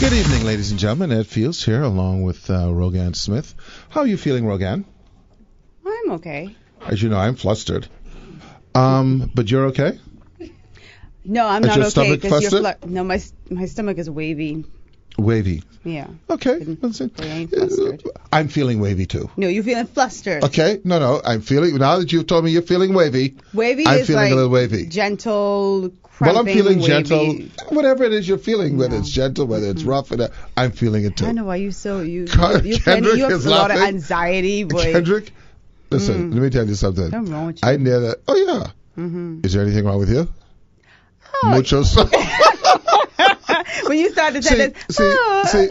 Good evening, ladies and gentlemen. Ed Fields here, along with Rogan Smith. How are you feeling, Rogan? I'm okay. As you know, I'm flustered. But you're okay? No, I'm Is not your okay stomach because flustered? no, my stomach is wavy. Wavy. Yeah. Okay. I ain't flustered. I'm feeling wavy too. No, you're feeling flustered. Okay. No. I'm feeling. Now that you've told me you're feeling wavy, Wavy I'm is feeling like a little wavy. gentle, Well, I'm cramping, feeling wavy. gentle. Whatever it is you're feeling, whether No. it's gentle, whether it's rough, I'm feeling it too. I know why you so you Kendrick you have is a lot of laughing. anxiety, boy. Kendrick, listen. Let me tell you something. What's wrong with you? I near that. Oh yeah. Mm-hmm. Is there anything wrong with you? Oh. Muchos. When you start to say that,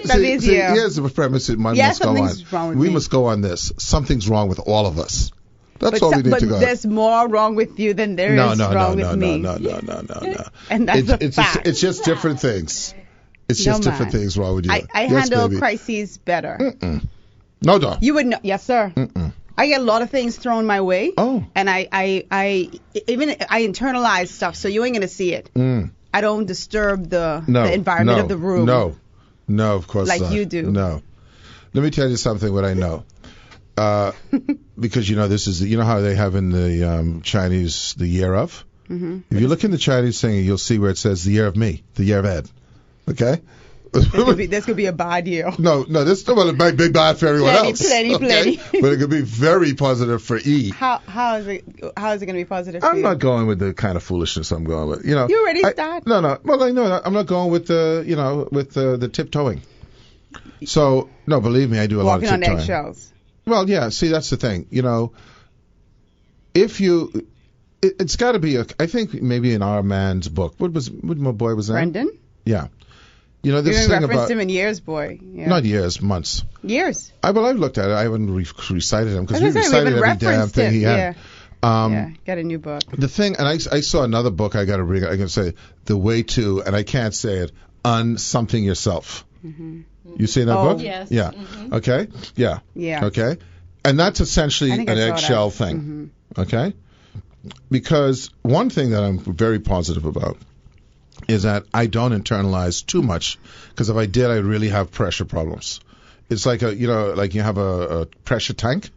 that means you. Here's the premise. Must go on. Something's wrong with we me. must go on this. Something's wrong with all of us. That's But, all we need but to go. there's more wrong with you than there is wrong with me. No. And that's a it's fact. it's just different things. It's just different things wrong with you. I Yes, handle baby. crises better. Mm-mm. No, no. You would know. Yes, sir. Mm-mm. I get a lot of things thrown my way. Oh. And I internalize stuff, so you ain't gonna see it. Mm. I don't disturb the environment of the room. No, of course like not. you do. No. Let me tell you something. What I know. Because this is how they have in the Chinese the year of. Mm-hmm. If you look in the Chinese thing, you'll see where it says the year of me, the year of Ed. Okay. This could be a bad year. No, this is well, it might be bad for everyone else. Plenty. But it could be very positive for E. How is it going to be positive for I'm you? not going with the kind of foolishness I'm going with. You already started. No. Well, I know I'm not going with the tiptoeing. So no, believe me, I do a lot of Walking tiptoeing. on eggshells. Well, yeah. See, that's the thing. If you, it's got to be I think maybe in our man's book. What my boy was that? Brendan? Yeah. This You thing haven't referenced about him in years, boy. Yeah. not years, months. Years. I've looked at it. I haven't recited him because we We recited haven't every damn referenced thing him. he had. Got a new book. The thing, and I saw another book I got to read. I can say The Way To, and I can't say it, Un Something Yourself. Mm-hmm. You seen that book? Yes. Yeah. Mm-hmm. Okay. Yeah. Yeah. Okay. And that's essentially I an think I saw eggshell that. thing. Mm-hmm. Okay. Because one thing that I'm very positive about is that I don't internalize too much, because if I did, I really have pressure problems. It's like like you have a pressure tank.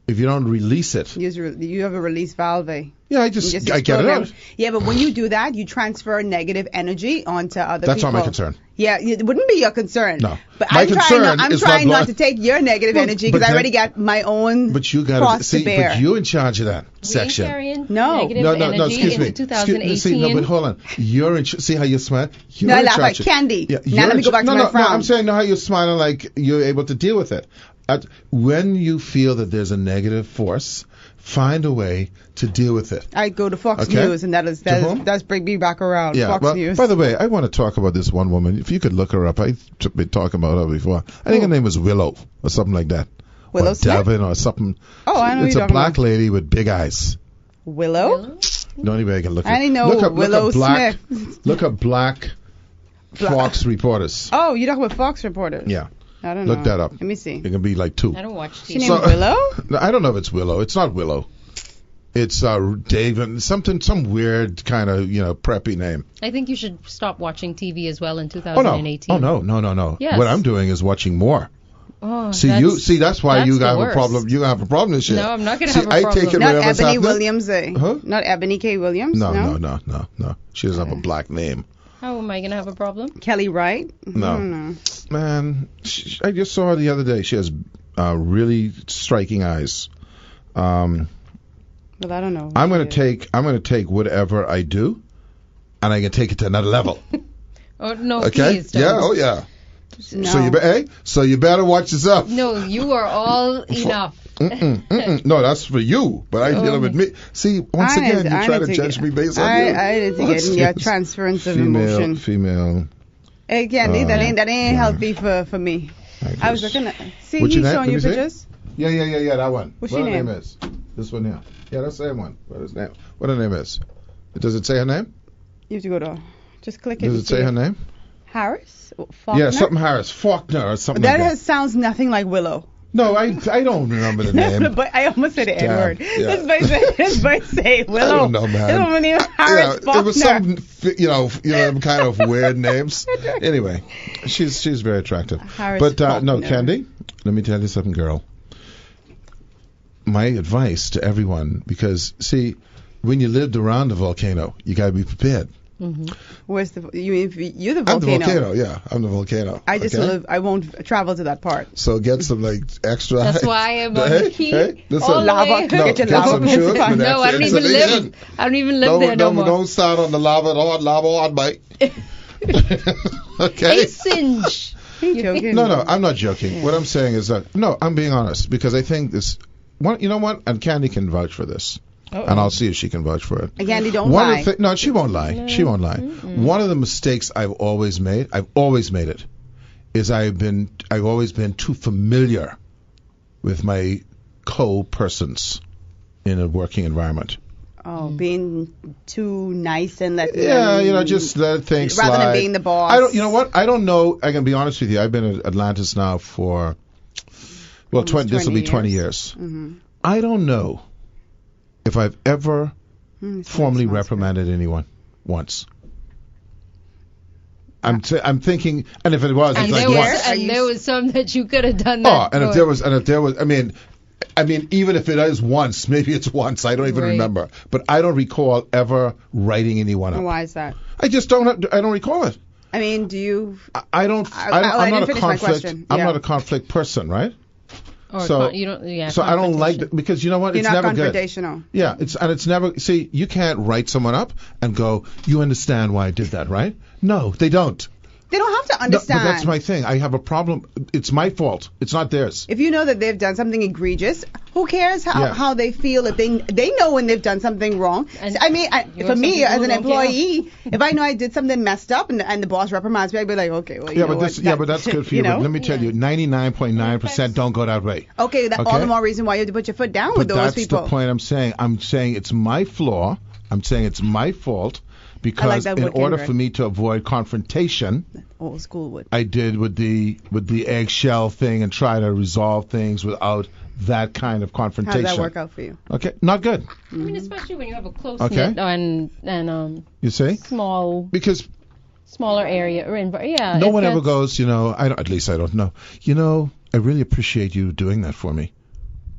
If you don't release it, You have a release valve. yeah, I get it out. Yeah, but when you do that, you transfer negative energy onto other That's people. not my concern. Yeah, it wouldn't be your concern. No. But My I'm concern trying is not to take your negative energy, because I already got my own But you got cross to bear. But you in charge of that section. Carrying No. negative No, energy excuse me. into 2018. No, but hold on. You're in. See how you smile? You're No, I in laugh charge like candy. Yeah, Now let me go back to my No, frown. I'm saying how you're smiling like you're able to deal with it. When you feel that there's a negative force, find a way to deal with it. I go to Fox Okay. News, and that's bring me back around. Yeah. Fox Well, News. by the way, I want to talk about this one woman. If you could look her up, I've been talking about her before. I think her name was Willow or something like that. Willow or Smith? Devin or something. Oh, I know It's who you're a talking black about. lady with big eyes. Willow? No, anybody can look I at didn't know Willow black, Smith. Look up black Fox reporters. Oh, you're talking about Fox reporters? Yeah. I don't know. Look that up. Let me see. It can be like two. I don't watch She TV. named Willow? No, I don't know if it's Willow. It's not Willow. It's David, some weird kind of preppy name. I think you should stop watching TV as well in Oh 2018. no. Yes. What I'm doing is watching more. Oh, That's why you the have a worst. problem. You have a problem this year. No, I'm not going to have a problem. I take it Not wherever's Ebony happening. Williams, Huh? Not Ebony K. Williams? No. She doesn't have a black name. How am I going to have a problem? Kelly Wright? No. I don't know. Man, I just saw her the other day. She has really striking eyes. Well, I don't know. I'm going to take whatever I do, and I can take it to another level. Oh, no, Okay? please don't. Yeah. Oh yeah. No. So you better watch yourself. No, you are all enough. No, that's for you. But I'm dealing with me. See, once again, you try to judge me based on you. I didn't think it in your transference of emotion. Female. Again, that ain't healthy for me. I was looking at. See, What's he's your name? showing Let you me see. pictures. Yeah, that one. What's what your her name? is? This one here. Yeah, that's the same one. What her name is? Does it say her name? You have to go to. Just click it. Does and it say see her name? Harris? Faulkner? Yeah, something Harris. Faulkner or something That like that. sounds nothing like Willow. No, I don't remember the name. But I almost said the N word. Yeah. This boy say Willow. I don't know, man. This woman named Harris It was Faulkner. some kind of weird names. Anyway, she's very attractive. Harris But no, Faulkner. Candy, let me tell you something, girl. My advice to everyone, because see, when you lived around the volcano, you got to be prepared. Where's the you're the I'm the volcano? volcano, yeah. I'm the volcano. I just okay? live. I won't travel to that part. So get some like extra. That's why I'm on the key. Hey, listen. all the Lava. way. No, Get your get lava some pits sugar. fun. with No, I don't extra even live. insulation. I don't even live there no more. Don't start on the lava on, Mike. Okay. Hey, Singe. Ain't joking. No, I'm not joking. What I'm saying is that no, I'm being honest because I think this. You know what? And Candy can vouch for this, and I'll see if she can vouch for it. And Candy, don't One lie. of the no, she won't lie. She won't lie. One of the mistakes I've always made it, is I've always been too familiar with my co-persons in a working environment. Being too nice and let Just let things rather slide. than being the boss. I don't. You know what? I don't know. I can be honest with you. I've been at Atlantis now for this will be 20 years. Mm-hmm. I don't know if I've ever formally smells reprimanded anyone once. I'm thinking, and if it was, And it's like there once. was, and there was some that you could have done Oh, that. and if there was, I mean, even if it is once, maybe it's once. I don't even Right. remember, but I don't recall ever writing anyone up. Why is that? I just don't. I don't recall it. I mean, do you? I don't. I I'm not didn't a finish my conflict. question. I'm Yeah. not a conflict person, right? Or So- you don't. Yeah. So I don't like confrontation. that because you know what? You're It's not never good. confrontational. Yeah, it's never. See, you can't write someone up and go, "You understand why I did that, right?" No, they don't. They don't have to No, understand. but that's my thing. I have a problem. It's my fault. It's not theirs. If you know that they've done something egregious, who cares Yeah. how they feel if they know when they've done something wrong. And I mean, you for have some me people as who an don't care. employee, if I know I did something messed up and the boss reprimands me, I'd be like, okay, well, you Yeah, know but this. what, Yeah, but that's good for you. But let me tell you, 99.9% don't go that way. Okay, all Okay. the more reason why you have to put your foot down But with those that's people. the point I'm saying. I'm saying it's my flaw. I'm saying it's my fault because that in word, order Kendrick. for me to avoid confrontation, Old school would. I did with the eggshell thing and try to resolve things without that kind of How confrontation. does that work out for you? Okay, not good. I mean, especially when you have a close Okay. knit and You see, because smaller area or yeah. no it one ever gets- goes. At least I don't know. I really appreciate you doing that for me.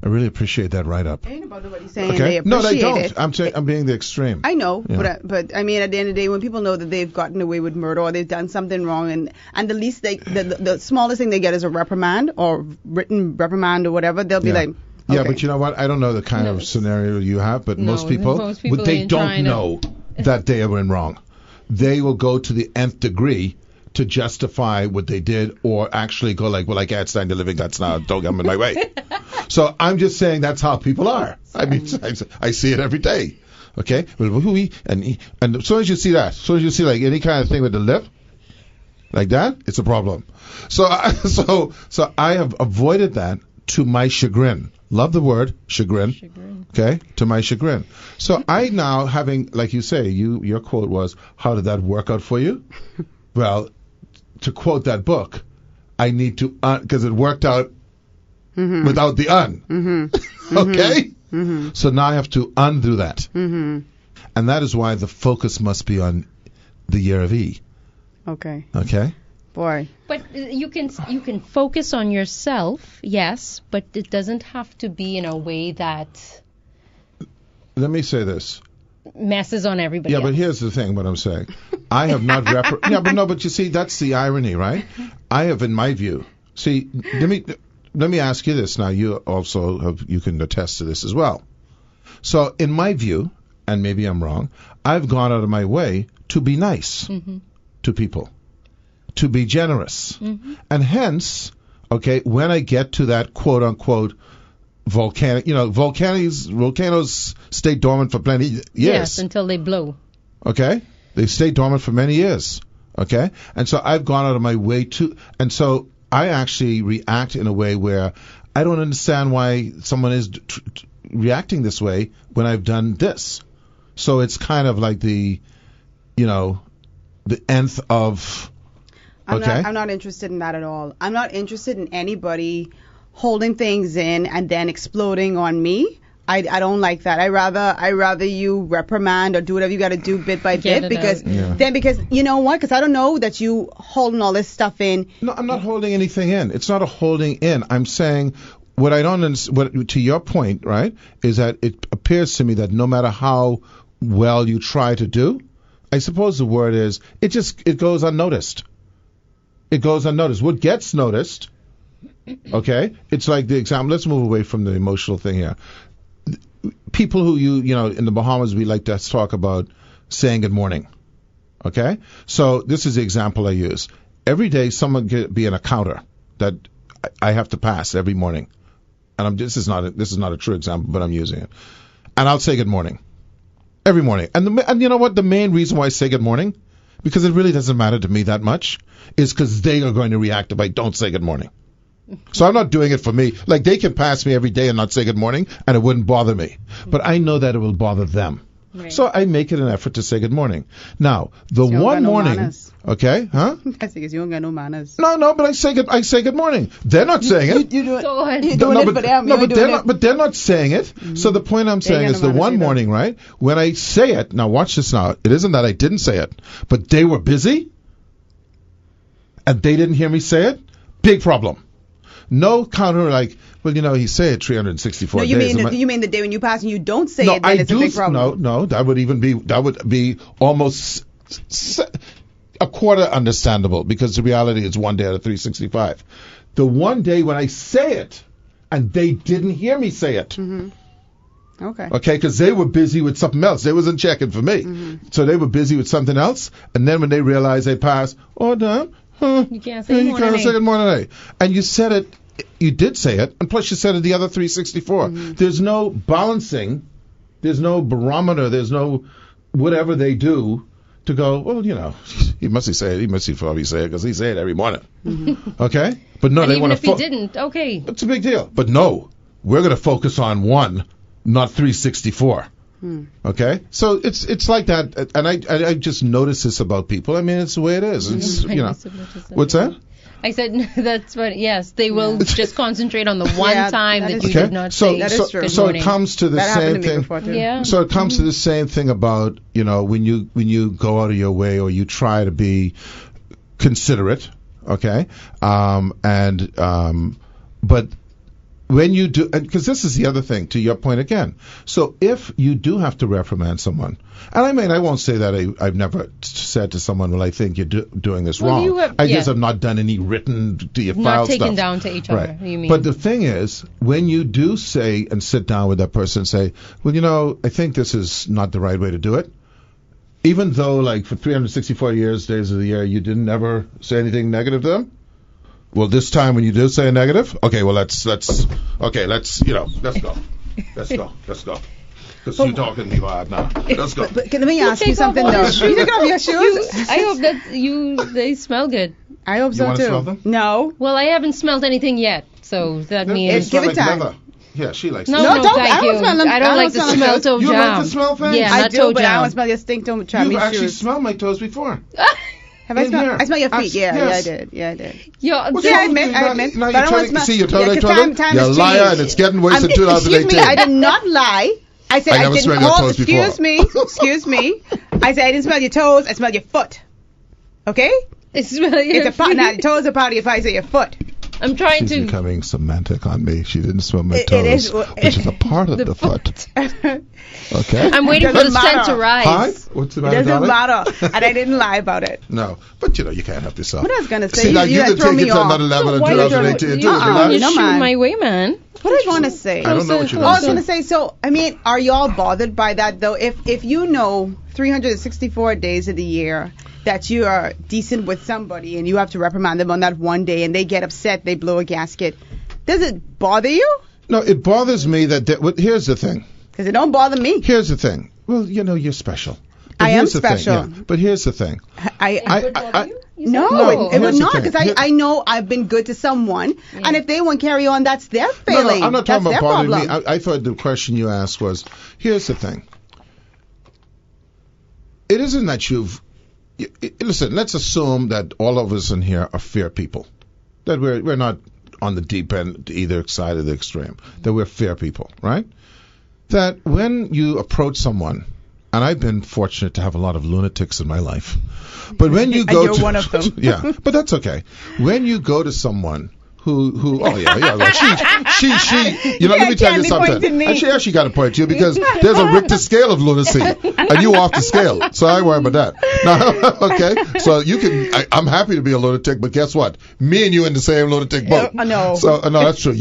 I really appreciate that write-up. Ain't about what he's saying. Okay, They no, they appreciate don't. it. I'm saying I'm being the extreme. I know, Yeah. but I mean, at the end of the day, when people know that they've gotten away with murder or they've done something wrong, and the least the smallest thing they get is a reprimand or written reprimand or whatever, they'll be Yeah. like, okay. Yeah, but you know what? I don't know the kind No, of it's- scenario you have, but No, most people they ain't don't trying to- know that they were in wrong. They will go to the nth degree to justify what they did, or actually go like, well, I can't stand the living guts now. Don't get them in my way. So I'm just saying that's how people are. I mean, I see it every day. Okay, and as soon as you see that, as soon as you see like any kind of thing with the lip, like that, it's a problem. So I have avoided that to my chagrin. Love the word chagrin. Okay, to my chagrin. So I now having, like you say, your quote was, "How did that work out for you?" Well, to quote that book, I need to because it worked out without the Okay. So now I have to undo that, and that is why the focus must be on the year of E. Okay. Okay. Boy. But you can focus on yourself, yes, but it doesn't have to be in a way that Let me say this. messes on everybody Yeah, else. but here's the thing. What I'm saying, I have not but you see, that's the irony, right? I have, in my view. See, let me ask you this now. You also you can attest to this as well. So, in my view, and maybe I'm wrong, I've gone out of my way to be nice to people, to be generous, and hence, okay, when I get to that quote unquote volcanic, volcanoes stay dormant for plenty years. Yes, until they blow. Okay? They stay dormant for many years. Okay? And so I've gone out of my way to, and so I actually react in a way where I don't understand why someone is reacting this way when I've done this. So it's kind of like the nth of, okay? I'm not interested in that at all. I'm not interested in anybody holding things in and then exploding on me. I don't like that. I rather you reprimand or do whatever you got to do bit by Get bit, it because out. Yeah. then, because you know what? Because I don't know that you holding all this stuff in. No, I'm not holding anything in. It's not a holding in. I'm saying what I don't what to your point, right, is that it appears to me that no matter how well you try to do, I suppose the word is it goes unnoticed. It goes unnoticed. What gets noticed, okay? It's like the example. Let's move away from the emotional thing here. People who you know in the Bahamas, we like to talk about saying good morning. Okay, so this is the example I use. Every day, someone could be an encounter that I have to pass every morning, and this is not a true example, but I'm using it. And I'll say good morning every morning. And you know what? The main reason why I say good morning, because it really doesn't matter to me that much, is because they are going to react if I don't say good morning. So I'm not doing it for me. Like, they can pass me every day and not say good morning, and it wouldn't bother me. But I know that it will bother them. Right. So I make it an effort to say good morning. Now, the You don't one got no morning, manners. okay, huh? That's because you don't got no manners. No, but I say good morning. They're not saying it. You do it. Go ahead. You doing it for them. No, You but ain't they're doing not. it. But they're not saying it. So the point I'm saying ain't is got the no one manners either. morning, right? When I say it, now watch this. Now it isn't that I didn't say it, but they were busy, and they didn't hear me say it. Big problem. No counter like, well, you know, he said it 364 No, you days. mean the day when you pass and you don't say No, it, then I it's do. a big problem. No, that would be almost a quarter understandable, because the reality is one day out of 365. The one day when I say it and they didn't hear me say it. Okay. Okay, because they were busy with something else. They wasn't checking for me. So they were busy with something else. And then when they realized they passed, oh, damn. You can't say You good can't morning. say good morning. And you said it. You did say it. And plus you said it the other 364. There's no balancing. There's no barometer. There's no whatever they do to go, well, you know, he must say it. He must probably say it because he say it every morning. Okay? But no, And they even want if to he didn't, okay. It's a big deal. But no, we're going to focus on one, not 364. Okay, so it's like that, and I just notice this about people. I mean, it's the way it is. It's, you know, what's that? I said that's what. Yes, they will just concentrate on the one Yeah, time that that is you Okay, did not so say That is true. good so morning. it comes to the That happened same to me thing. before too. Yeah. So it comes to the same thing about, you know, when you go out of your way or you try to be considerate, okay, but when you do, because this is the other thing, to your point again. So if you do have to reprimand someone, and I mean, I won't say that I've never said to someone, well, I think you're doing this Well, wrong. you have- I just yeah. have not done any written to your file Not taken stuff. down to HR. Right. You mean? But the thing is, when you do say and sit down with that person and say, well, you know, I think this is not the right way to do it, even though, like, for 364 days of the year, you didn't ever say anything negative to them. Well, this time when you do say a negative, okay, well, let's go. Let's go. Because you're talking to me bad now. Let's go. But let me ask you take something off all though. your shoes. You take off your shoes? I hope that they smell good. I hope You so wanna too. smell them? No. Well, I haven't smelled anything yet, so that They means smell give it like time. leather. Yeah, she likes no, it. No, don't- thank I don't you. smell them. I I don't don't like the smell smell them. toe You jam. don't like to smell things? Yeah, I not do, toe but I jam. don't smell your stink toe You've chummy actually shoes. smelled my toes before. Have I in smelled? here. I smell your feet. Yeah, Yes. I did. Yeah, I did. Yeah, What's Yeah, wrong I with admit, you? I Now- admit. Now But I you're don't trying to smell- see your toilet 'cause toilet? time You're a has liar, changed. and it's getting worse in Excuse 2018. me, I did not lie. I said I I, never didn't. smelled your toes Excuse before. me. Excuse me. I said I didn't smell your toes. I smelled your foot. Okay? it's really It's a part. Now, your toes are part of your foot. I say your foot. I'm trying She's to. becoming semantic on me. She didn't smell my It toes, is- which is a part of the foot. Okay? I'm waiting for the Doesn't scent matter. to rise. Hi? What's the It matter, doesn't darling? matter. And I didn't lie about it. No, but you know, you can't help yourself. What I was gonna say, See, now you you had can thrown take it me to off. another level in Why you 2018 don't- too. you if you don't like. you No, shoot man. my way, man. What I was going to say? I don't know what you're Oh, I was going going to say, so, I mean, are y'all bothered by that, though? If you know 364 days of the year that you are decent with somebody and you have to reprimand them on that one day and they get upset, they blow a gasket, does it bother you? No, it bothers me that here's the thing. Because it don't bother me. Here's the thing. Well, you know, you're special. But I am here's the thing, special. yeah. But here's the thing. No, No, it would here's the not, thing. because I know I've been good to someone, and if they won't carry on, that's their No, failing. I'm not that's talking their about bothering problem. me. I thought the question you asked was, here's the thing. It isn't that listen, let's assume that all of us in here are fair people. That we're not on the deep end, to either side of the extreme, that we're fair people, right? That when you approach someone, and I've been fortunate to have a lot of lunatics in my life, but when you go you're one of them. yeah, but that's okay. When you go to someone who oh yeah, well, she you know, let me tell you something. And she actually got a point to you because there's a Richter scale of lunacy, and you off the scale, so I worry about that. Now, okay, so you can. I'm happy to be a lunatic, but guess what? Me and you in the same lunatic boat. No. So no, that's true.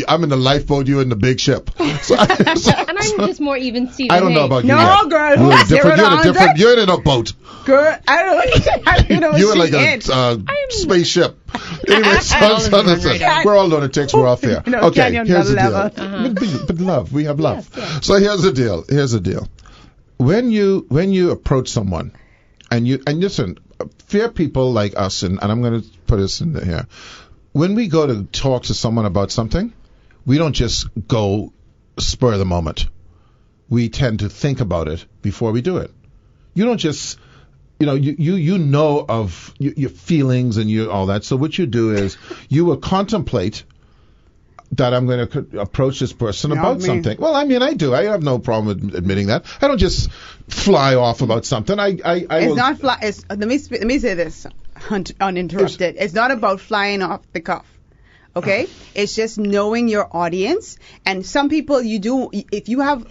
I'm in the lifeboat. You in the big ship. So, And I'm just more even Stephen. I don't know about you. No, yet. girl. You're in a boat. Girl, I don't know. You're like a spaceship. Anyway, so listen, we're all lunatics. We're all fair. No, Okay, Canyon here's the level. deal. But love, we have love. Yes. So here's the deal. When you approach someone, and listen, fair people like us, and I'm going to put this in here. When we go to talk to someone about something, we don't just go spur of the moment. We tend to think about it before we do it. You don't just, you know of your feelings and all that. So what you do is you will contemplate that I'm going to approach this person about something. Well, I mean, I do. I have no problem admitting that. I don't just fly off about something. It's not fly. Let me say this uninterrupted. It's not about flying off the cuff. Okay, it's just knowing your audience. And some people, you do. If you have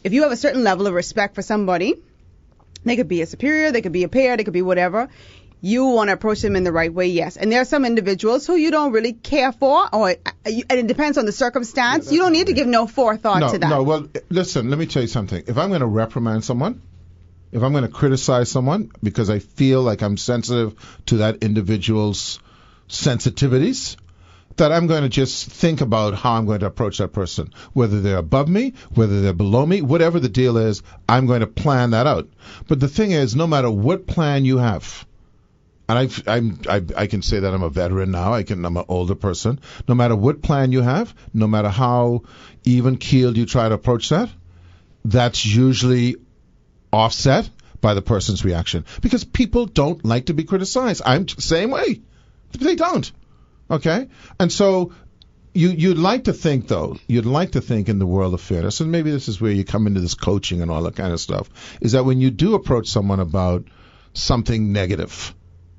a certain level of respect for somebody, they could be a superior, they could be a peer, they could be whatever. You want to approach them in the right way, yes. And there are some individuals who you don't really care for, and it depends on the circumstance. You don't need to give no forethought to that. No, well, listen, let me tell you something. If I'm going to reprimand someone, if I'm going to criticize someone because I feel like I'm sensitive to that individual's sensitivities, that I'm going to just think about how I'm going to approach that person. Whether they're above me, whether they're below me, whatever the deal is, I'm going to plan that out. But the thing is, no matter what plan you have, and I can say that I'm a veteran now, I'm an older person, no matter what plan you have, no matter how even-keeled you try to approach that, that's usually offset by the person's reaction. Because people don't like to be criticized. I'm the same way. They don't. Okay? And so you'd like to think, though, in the world of fairness, and maybe this is where you come into this coaching and all that kind of stuff, is that when you do approach someone about something negative,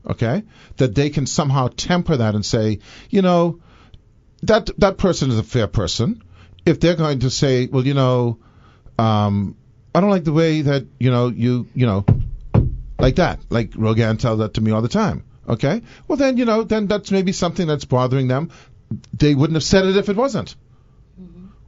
okay, that they can somehow temper that and say, that person is a fair person. If they're going to say, well, I don't like the way that, like that, like Rogan tells that to me all the time. Okay, well then then that's maybe something that's bothering them. They wouldn't have said it if it wasn't.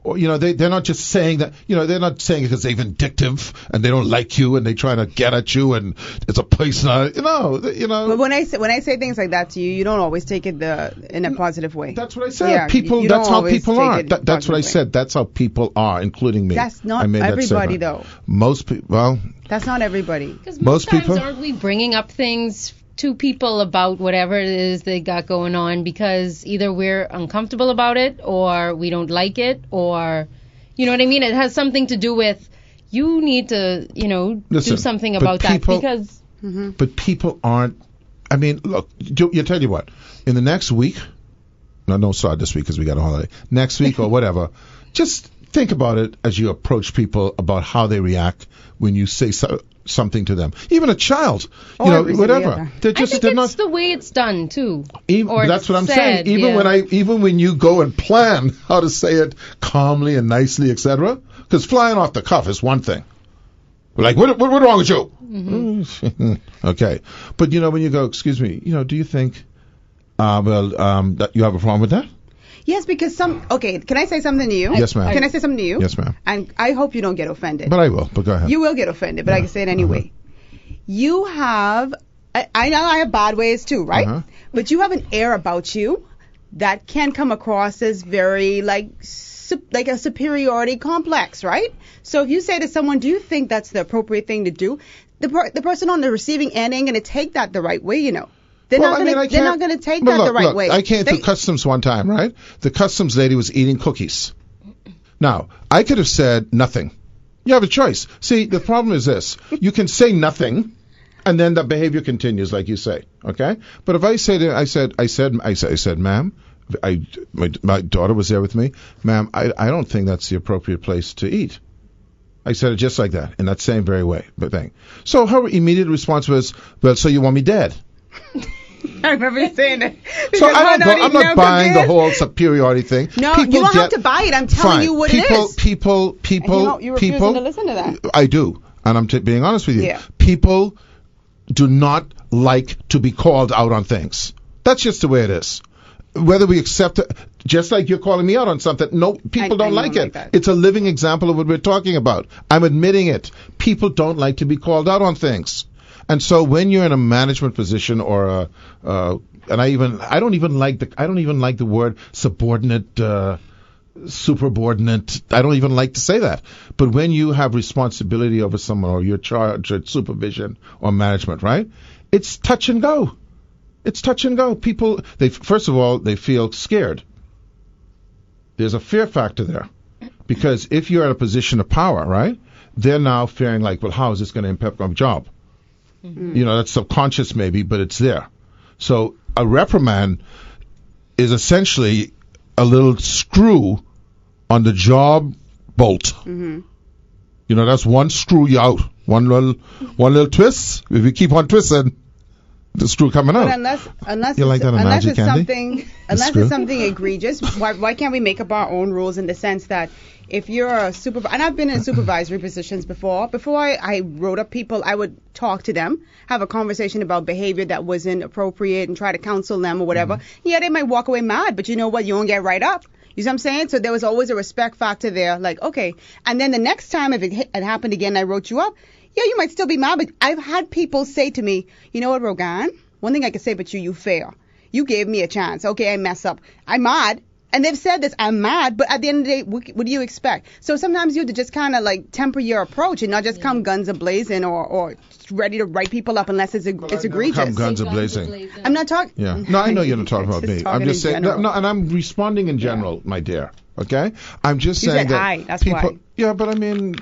Or they're not just saying that. They're not saying it because they're vindictive and they don't like you and they're trying to get at you and it's a poison. But when I say things like that to you, you don't always take it in a positive way. That's what I said. Yeah, people. That's how people are. That's what I said. That's how people are, including me. That's not everybody, though. Most people. Well, that's not everybody. Because most times, aren't we bringing up things to people about whatever it is they got going on because either we're uncomfortable about it or we don't like it, or you know what I mean? It has something to do with you need to, do something about that because. But people aren't. I mean, look. You tell you what. In the next week, no, sorry, this week because we got a holiday. Next week or whatever, just think about it as you approach people about how they react when you say something to them. Even a child, whatever. They're it's the way it's done too. That's what I'm saying. Even when you go and plan how to say it calmly and nicely, etc. Because flying off the cuff is one thing. Like, what's wrong with you? Mm-hmm. Okay, but when you go, excuse me, do you think, that you have a problem with that? Yes, because can I say something to you? Yes, ma'am. Can I say something to you? Yes, ma'am. And I hope you don't get offended. But I will, but go ahead. You will get offended, but I can say it anyway. You have, I know I have bad ways too, right? But you have an air about you that can come across as very like a superiority complex, right? So if you say to someone, do you think that's the appropriate thing to do? The person on the receiving end ain't going to take that the right way, They're not going to take that the right way. I came through customs one time, right? The customs lady was eating cookies. Now, I could have said nothing. You have a choice. See, the problem is this. You can say nothing, and then the behavior continues, like you say, okay? But if I say I said, ma'am, my daughter was there with me. Ma'am, I don't think that's the appropriate place to eat. I said it just like that, in that same very way. But thing. So her immediate response was, well, so you want me dead? I remember you saying that. So I'm not buying the whole superiority thing. No, you don't have to buy it. I'm telling you what it is. People. You're refusing to listen to that. I do, and I'm being honest with you. Yeah. People do not like to be called out on things. That's just the way it is. Whether we accept it, just like you're calling me out on something, no, people don't like it. It's a living example of what we're talking about. I'm admitting it. People don't like to be called out on things. And so when you're in a management position or and I don't even like the word subordinate, superordinate. I don't even like to say that. But when you have responsibility over someone or you're charged with supervision or management, right? It's touch and go. It's touch and go. People, first of all, they feel scared. There's a fear factor there. Because if you're at a position of power, right, they're now fearing like, well, how is this going to impact my job? Mm-hmm. You know, that's subconscious maybe, but it's there. So a reprimand is essentially a little screw on the job bolt. Mm-hmm. You know, that's one screw you out. One little twist. If you keep on twisting, the screw coming out. But unless you like that analogy, Candy? Unless it's something egregious, why can't we make up our own rules in the sense that if you're a supervisor, and I've been in supervisory positions before I wrote up people, I would talk to them, have a conversation about behavior that wasn't appropriate and try to counsel them or whatever. Mm-hmm. Yeah, they might walk away mad, but you know what? You don't get right up. You see what I'm saying? So there was always a respect factor there, like, okay. And then the next time if it happened again, I wrote you up, yeah, you might still be mad, but I've had people say to me, you know what, Rogan? One thing I can say about you fair. You gave me a chance. Okay, I mess up. I'm mad. And they've said this, I'm mad, but at the end of the day, what do you expect? So sometimes you have to just kind of like temper your approach and not just come guns a-blazing or ready to write people up unless it's egregious. Come guns a-blazing. I'm not talking. Yeah. No, I know you're not talking about me. I'm just saying. No, and I'm responding in general, my dear. Okay? I'm just saying that that's people. Why. Yeah, but I mean,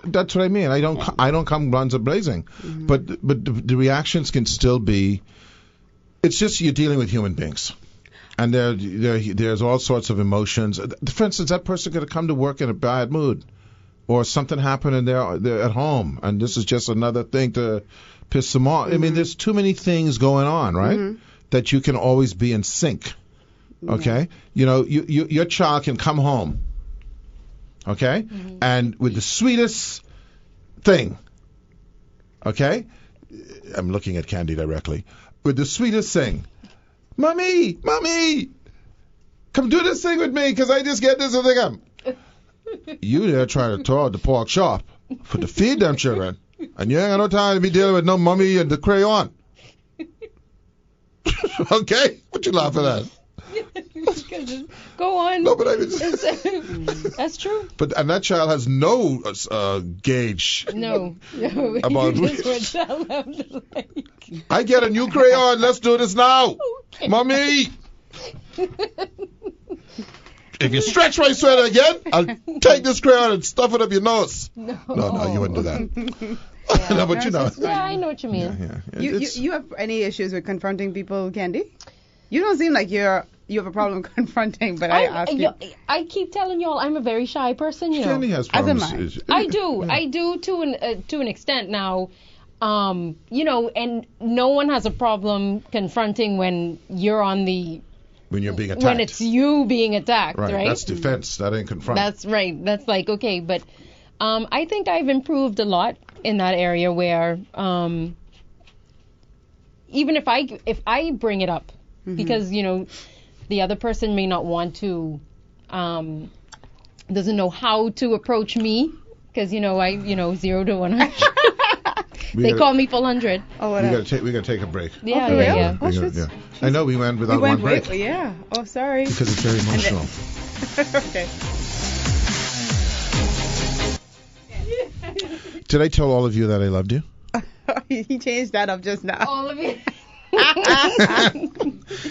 that's what I mean. I don't come guns a-blazing. Mm-hmm. But the reactions can still be. It's just you're dealing with human beings. And there's all sorts of emotions. For instance, that person could have come to work in a bad mood, or something happened and they're at home, and this is just another thing to piss them off. Mm-hmm. I mean, there's too many things going on, right? Mm-hmm. That you can always be in sync. Okay, you know, your child can come home, okay, mm-hmm. and with the sweetest thing, okay, I'm looking at Candy directly, with the sweetest thing. Mommy, come do this thing with me because I just get this thing. You there trying to tour the pork shop to feed them children, and you ain't got no time to be dealing with no mummy and the crayon. Okay? What you laughing at? Go on. No, but I mean, that's true. And that child has no gauge. No. About you just would tell them to like. I get a new crayon. Let's do this now, okay. Mommy. If you stretch my sweater again, I'll take this crayon and stuff it up your nose. No, you wouldn't do that. Yeah. No, but you know. Yeah, I know what you mean. Yeah. You have any issues with confronting people, Candy? You don't seem like you have a problem confronting, but I ask you. I keep telling y'all I'm a very shy person, you know. Candy has problems. I do to an extent now. You know, and no one has a problem confronting when you're on the. When you're being attacked. When it's you being attacked, right? That's defense. That ain't confront. That's right. That's like, okay, but I think I've improved a lot in that area where even if I bring it up, mm-hmm. because, you know, the other person may not want to, doesn't know how to approach me, because, you know, 0 to 100. They call me full 100. Oh, whatever. We gotta take a break. Yeah, yeah. I know we went without one break. Yeah. Oh, sorry. Because it's very emotional. Okay. Did I tell all of you that I loved you? He changed that up just now. All of you.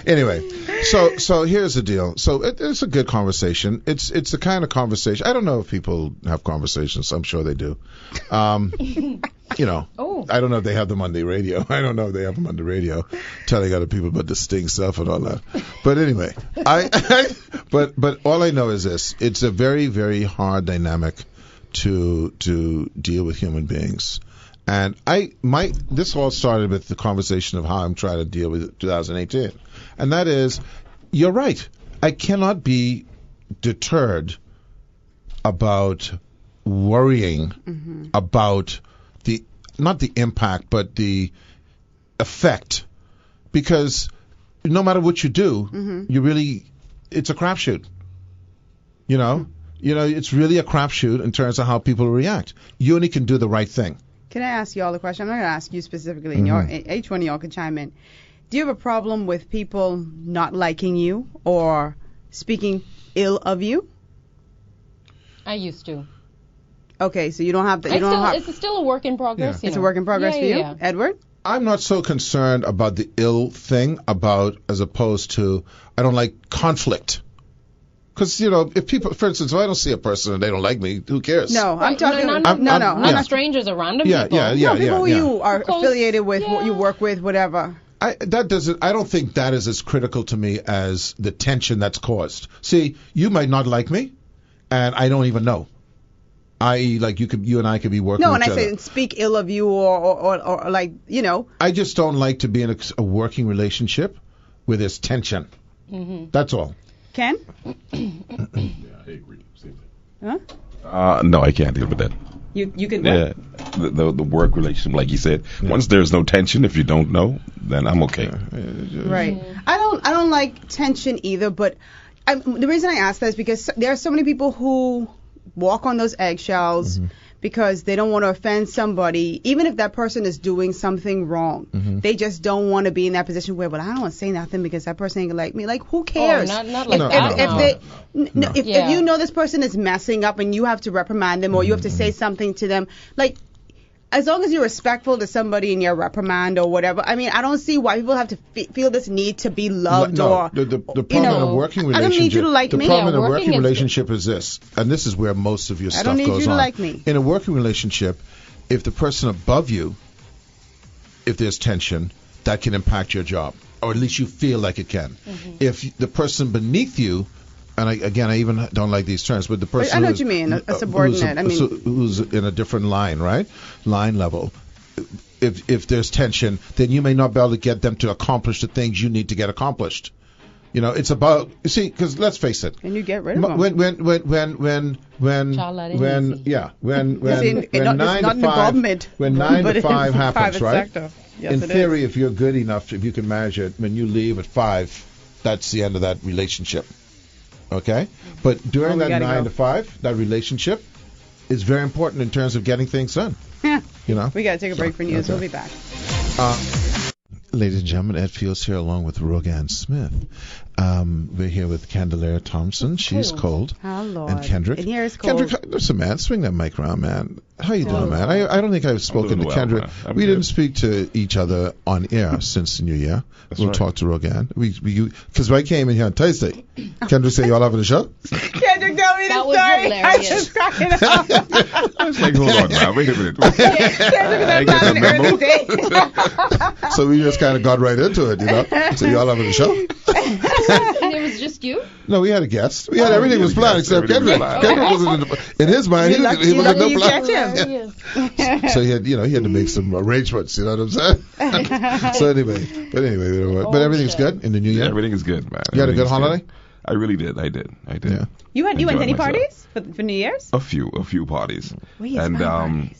Anyway, so here's the deal. So it's a good conversation. It's the kind of conversation. I don't know if people have conversations. I'm sure they do. You know, I don't know if they have them on the radio. I don't know if they have them on the radio, telling other people about the Sting stuff and all that. But anyway, but all I know is this: it's a very, very hard dynamic to deal with human beings. And this all started with the conversation of how I'm trying to deal with 2018, and that is, you're right. I cannot be deterred about worrying about not the impact, but the effect, because no matter what you do, it's a crapshoot. You know, it's really a crapshoot in terms of how people react. You only can do the right thing. Can I ask you all a question? I'm not going to ask you specifically. Each one of y'all can chime in. Do you have a problem with people not liking you or speaking ill of you? I used to. Okay, so you don't have that. It's still a work in progress. It's a work in progress for you, Edward? I'm not so concerned about the ill thing as opposed to I don't like conflict. Because, if people, for instance, if I don't see a person and they don't like me, who cares? No, I'm talking not strangers or random people. People who you are affiliated with, what you work with, whatever. I don't think that is as critical to me as the tension that's caused. See, you might not like me, and I don't even know. I.e., like you and I could be working. No, with when each I say other. speak ill of you or like I just don't like to be in a working relationship where there's tension. That's all. Ken? Yeah, I agree. Same thing. Huh? No, I can't deal with that. You can. Yeah, the work relationship, like you said. Once there's no tension, if you don't know, then I'm okay. Right. I don't like tension either, but the reason I ask that is because there are so many people who walk on those eggshells because they don't want to offend somebody, even if that person is doing something wrong. They just don't want to be in that position where, well, I don't want to say nothing because that person ain't gonna like me. Like, who cares? Oh, not like that. If you know this person is messing up and you have to reprimand them or you have to say something to them, like, as long as you're respectful to somebody in your reprimand or whatever, I mean, I don't see why people have to feel this need to be loved The problem in a working relationship. I don't need you to like me. The problem in a working relationship is this, and this is where most of your stuff goes on. I don't need you to like me. In a working relationship, if the person above you, if there's tension, that can impact your job, or at least you feel like it can. If the person beneath you, and I even don't like these terms, but the person I know what you mean, a subordinate. Who's in a different line, right? Line level. If there's tension, then you may not be able to get them to accomplish the things you need to get accomplished. It's about, you see, because let's face it. And you get rid of them. When 9 to 5 happens, right? Yes, in theory, if you're good enough, if you can manage it, when you leave at 5, that's the end of that relationship. Okay? But during that 9 to 5, that relationship is very important in terms of getting things done. We got to take a break for news. We'll be back. Ladies and gentlemen, Ed Fields here along with Rogan Smith. We're here with Candelaria Thompson. She's cold. Oh, Lord. And Kendrick. And here is cold. Kendrick, listen, man, swing that mic around, man. How you doing, man? I don't think I've spoken to Kendrick. We didn't speak to each other on air since the New Year. We'll talk to Rogan. Because I came in here on Thursday. Kendrick said, y'all having a show? Kendrick, tell me the story. I just cracking up. I was like, hold on now. Wait a minute. I get the memo. So we just kind of got right into it, So y'all having a show? And it was just you? No, we had a guest. We had everything was planned except Kendrick. Kendrick wasn't in his mind. He was no plan. So he had to make some arrangements. You know what I'm saying? So anyway, but everything's good in the new year. Yeah, everything is good, man. You had a good holiday? I really did. I did. Yeah. You went any parties for New Year's? A few parties. And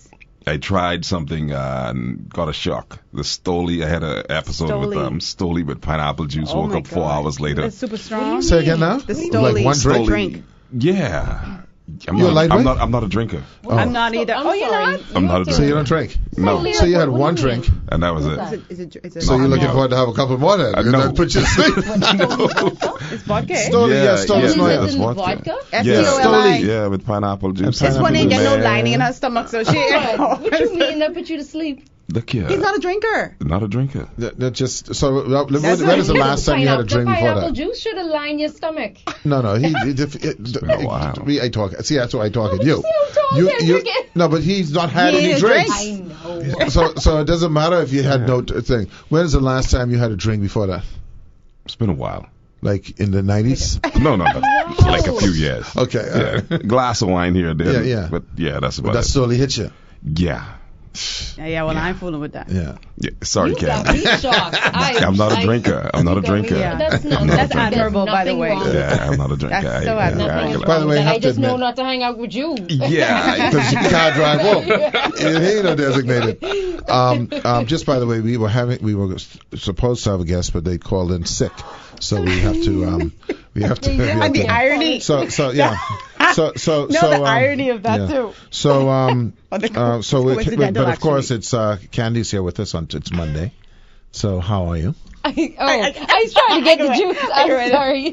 I tried something and got a shock. The Stoli, I had an episode with Stoli with pineapple juice. Woke up 4 hours later. That's super strong. Say again now? The Stoli. Like one drink? Yeah. I'm not a drinker. I'm not either. You're not? I'm not a drinker. So you don't drink? No. So you had one drink? And that was it. So you're looking forward to have a couple more then? No. Put you to sleep? It's vodka. Stoli, Stoli. Is it vodka? Stoli. Yeah, with pineapple juice. This one ain't got no lining in her stomach, so she. What you mean that put you to sleep? Look here. He's not a drinker. Not a drinker. That just so. When is the last time you had a drink before pineapple that? juice should align your stomach. No. I talk. See, that's why I talk at you. No, but he's not had any drinks. I know. So it doesn't matter if you had no thing. When is the last time you had a drink before that? It's been a while. Like in the 90s? No. Like a few years. Okay. Yeah. Glass of wine here and there. Yeah. But yeah, that's about But that it. slowly hits you. Yeah. Well, I'm fooling with that. Yeah. Sorry, You got Ken. me shocked. I'm not a drinker. I'm not a drinker. Yeah. That's That's admirable, by the way. Yeah, I'm not a drinker. That's so admirable. By the way, I have I to just know admit- not to hang out with you. Yeah. Because you can't drive home. He ain't no designated. Just by the way, we were supposed to have a guest, but they called in sick, so we have to. And the irony. So yeah. The irony of that too. But of course, it's Candy's here with us on. It's Monday. So how are you? I was trying to get the juice. I'm sorry.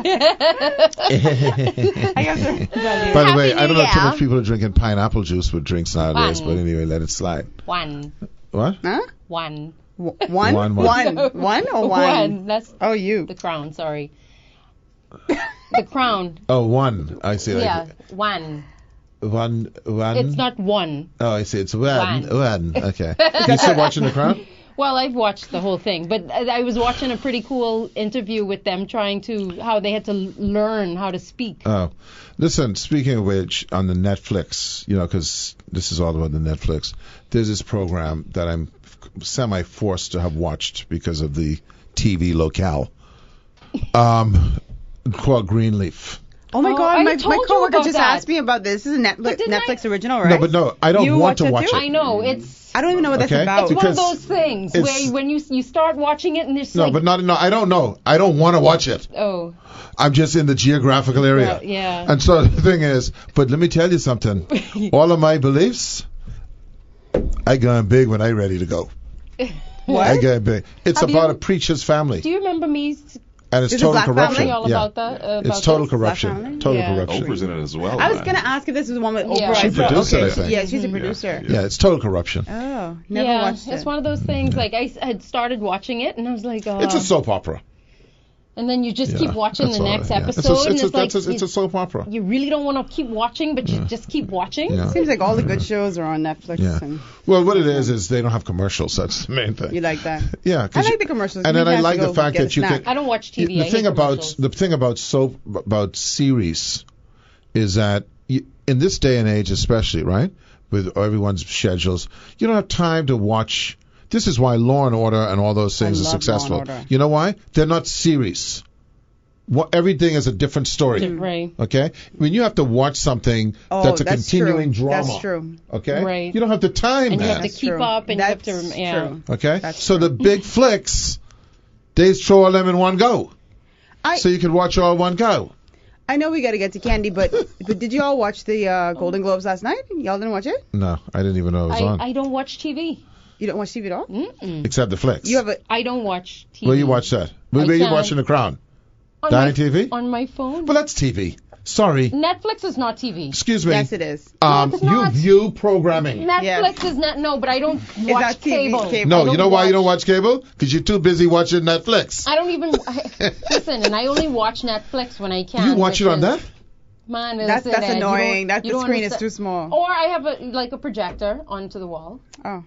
By the way, I don't know too much people are drinking pineapple juice with drinks nowadays, but anyway, let it slide. One. What? Huh? One. One or one? One. That's you. the crown. Sorry. The crown. Oh, one. I see. Yeah. One. One. It's not one. Oh, I see. It's one. Okay. You still watching The Crown? Well, I've watched the whole thing, but I was watching a pretty cool interview with them how they had to learn how to speak. Oh, listen, speaking of which, on the Netflix, because this is all about the Netflix, there's this program that I'm semi-forced to have watched because of the TV locale, called Greenleaf. Oh my God! My told you coworker about just that. asked me about this. This is a Netflix original, right? No, I don't want to watch it. I know it's. I don't even know what that's about. It's one of those things where when you start watching it and there's I don't know. I don't want to watch it. Oh. I'm just in the geographical area. Well, yeah. And so the thing is, but let me tell you something. All of my beliefs, I going big when I ready to go. What? I going big. It's Have about you- a preacher's family. Do you remember me And it's Is it total Black corruption. Family? all Yeah. about that? About It's total this? corruption. Family? Total Yeah. corruption. Oprah's in it as well. I was man. gonna ask if this was the one with Oprah. Yeah. I She thought- produced it, I think. Yeah, she's a producer. Yeah, it's total corruption. Oh, never watched it. It's one of those things. Like I had started watching it and I was like, oh. It's a soap opera. And then you just Yeah, keep watching that's the all next right, yeah. episode, and it's like It's a soap opera. you really don't want to keep watching, but you just keep watching. Yeah. Seems like all the good shows are on Netflix. Yeah. And Well, what it is they don't have commercials. That's the main thing. you like that? Yeah. 'cause I like you- the commercials. And We then I have like to the go fact get a that you snack. can. I don't watch TV. The I thing hate about commercials. the thing about soap about series is that in this day and age, especially right, with everyone's schedules, you don't have time to watch. This is why Law and Order and all those things are love Law and successful. Order. You know why? They're not series. Everything is a different story. Right. Okay, when you have to watch something that's a continuing true. drama. That's true. Okay, Right. you don't have the time, And you man. have to That's keep true. up, and That's you have to. Yeah. true. Okay, That's so the big flicks, they throw them in one go, so you can watch all in one go. I know we got to get to Candy, but did you all watch the Golden Globes last night? Y'all didn't watch it? No, I didn't even know it was on. I don't watch TV. You don't watch TV at all? Mm-mm. Except the flicks. You have a I don't watch TV. Where you watch that? Where you can't. watching The Crown? on Dining my, TV? On my phone. Well, that's TV. Sorry. Netflix is not TV. Excuse me. yes, it is. it's You not. view programming. Netflix is not. No, but I don't Is watch that TV? cable. Cable. No, I you know why you don't watch cable? Because you're too busy watching Netflix. I don't even listen, and I only watch Netflix when I can. You watch it on that? Man, That's listen, Ed, annoying. you The don't screen is understand. too small. Or I have a projector onto the wall. Oh,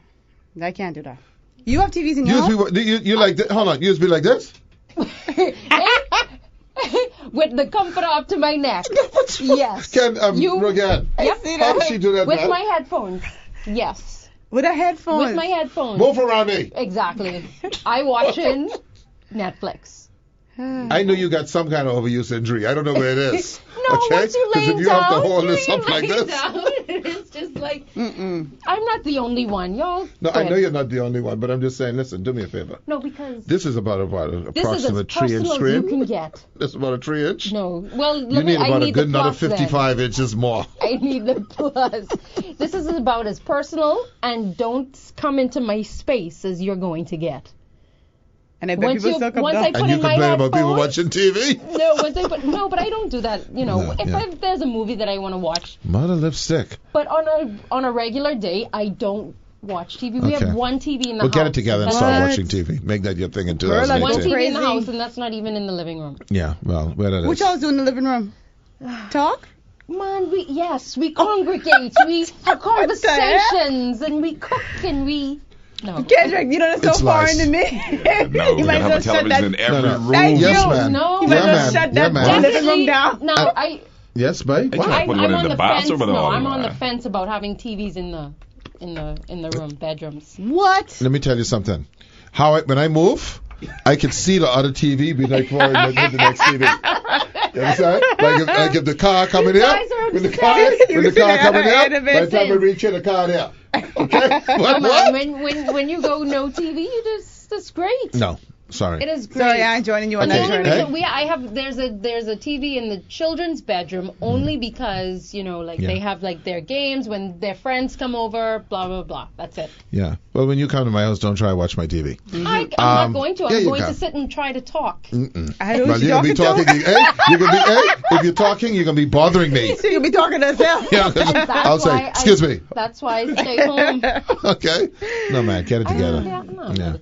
I can't do that. You have TVs in your home? You like this? Hold on. USB like this? With the comforter up to my neck. Yes. Again. Yep. How does she do that, With man? my headphones. Yes. With a headphone. With my headphones. Move around me. Exactly. I watching Netflix. I know you got some kind of overuse injury. I don't know where it is. No, okay? once you lay if you down, have to hold you this up like lay this. down, it's just like Mm-mm. I'm not the only one, y'all. No, Go I know ahead. you're not the only one, but I'm just saying, listen, do me a favor. No, because This is about an this is as approximate 3-inch personal as you screen. can get. This is about a 3-inch. No, well, You need I about need a good the another plus then. 55 inches more. I need the plus. This is about as personal and don't come into my space as you're going to get. And I bet Once people you- still come once down. I put And you in my complain about people headphones. watching TV? No, but I don't do that. You know, No, if yeah. there's a movie that I want to watch, Mother lipstick. but on a regular day, I don't watch TV. We Okay. have one TV in the We'll house. get it together and That's start What? watching TV. Make that your thing in Girl, that's one 2018. TV in the Crazy. house, and that's not even in the living room. Yeah, well, where that What is. y'all do in the living room? Talk? Man, we congregate, we have conversations, and we cook, and we... No. Kendrick, you know that's so It's foreign lies. to me. No, you we might have as a well shut television that. in every No. room. Thank Yes, you. man. No. You Yeah, might as well man. shut Yeah, that man. living room down. No, Yes, babe? Hey, What? Jack. Put I'm one in on the the fence. bathroom or the No, hallway? I'm on the fence about having TVs in the room, bedrooms. What? Let me tell you something. When I move, I can see the other TV be like forward and the next TV. You understand? Like if the car coming here, guys are when the obsessed. car You see the coming other here, end of by it. the time we reach here, the car there. Okay? What? Come on, when you go no TV, that's great. No, sorry. It is great. Sorry, I ain't joining you on Okay. that Only journey. because there's a TV in the children's bedroom only because Yeah. they have like their games when their friends come over, blah blah blah. That's it. Yeah. Well, when you come to my house, don't try to watch my TV. I'm not going to. yeah, I'm you going can. to sit and try to talk. I don't know Well, what you're gonna be talking. If you're talking, you're gonna be bothering me. So you'll be talking to yourself. Yeah, 'cause That's I'll say, why excuse me. That's why I stay home. Okay. No, man, get it together. Yeah.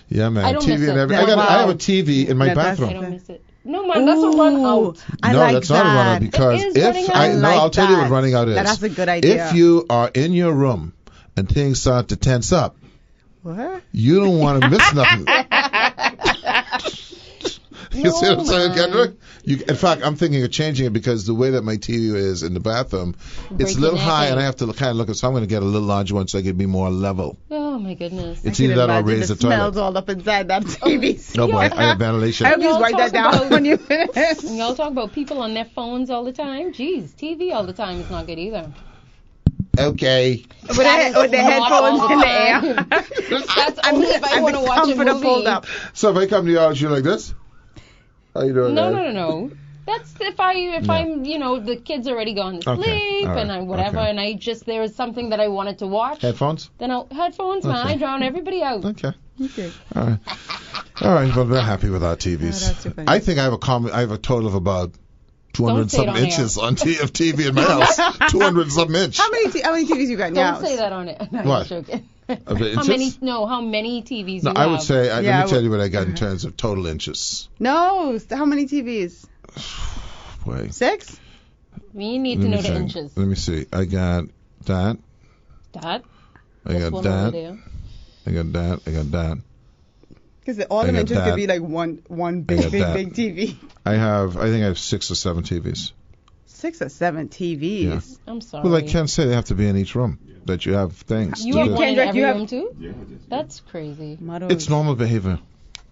Yeah, man. I don't TV miss and it. everything. Yeah, I have wow. a TV in my Yeah, that's- I bathroom. don't miss it. No man, that's a run out. I No, like that's not a run out that. because It is running if out. I I no, like I'll tell you what that. running out is. That's a good idea. If you are in your room and things start to tense up, What? you don't want to miss nothing. You see what I'm saying, Kendrick? In fact, I'm thinking of changing it because the way that my TV is in the bathroom, it's a Breaking little high, neck. and I have to kind of look at. So I'm going to get a little larger one so I can be more level. Oh my goodness. It's I either can that or imagine raise the smells toilet. all up inside that TV. No, but I have ventilation. I hope you Y'all write that talk down about- when you finish. Y'all talk about people on their phones all the time. Jeez, TV all the time is not good either. Okay. With the headphones in the air. That's only if I want to watch a comfortable movie. fold up. So if I come to your house, you're like this? How you doing? No, man? no. That's if I'm the kids already gone to Okay, sleep all right, and whatever, okay. and there was something that I wanted to watch. Headphones? Then headphones, man. Okay. I drown everybody out. Okay. Okay. All right. All right. Well, we're happy with our TVs. that's too funny. I think I have a total of about 200 Don't say it something on air. inches on of TV in my house. 200 something inch. How many TVs you got in your Don't house? say that on it. No, What? I'm joking. Of the How many? inches? No, how many TVs No, you I have? would say. Yeah, let me tell I you what I got in terms of total inches. No. How many TVs? Boy. 6? We need to Let know me the see. inches. Let me see. I got that. That. I This got one over that. there. I got that. I got that. Because all I the got inches that. could be like one big, got big, that. big TV. I think I have 6 or 7 TVs. 6 or 7 TVs. Yeah. I'm sorry. Well, I can't say they have to be in each room. That you have things. You to have do. one in Kendrick, every you have- room too? That's crazy. It's normal behavior.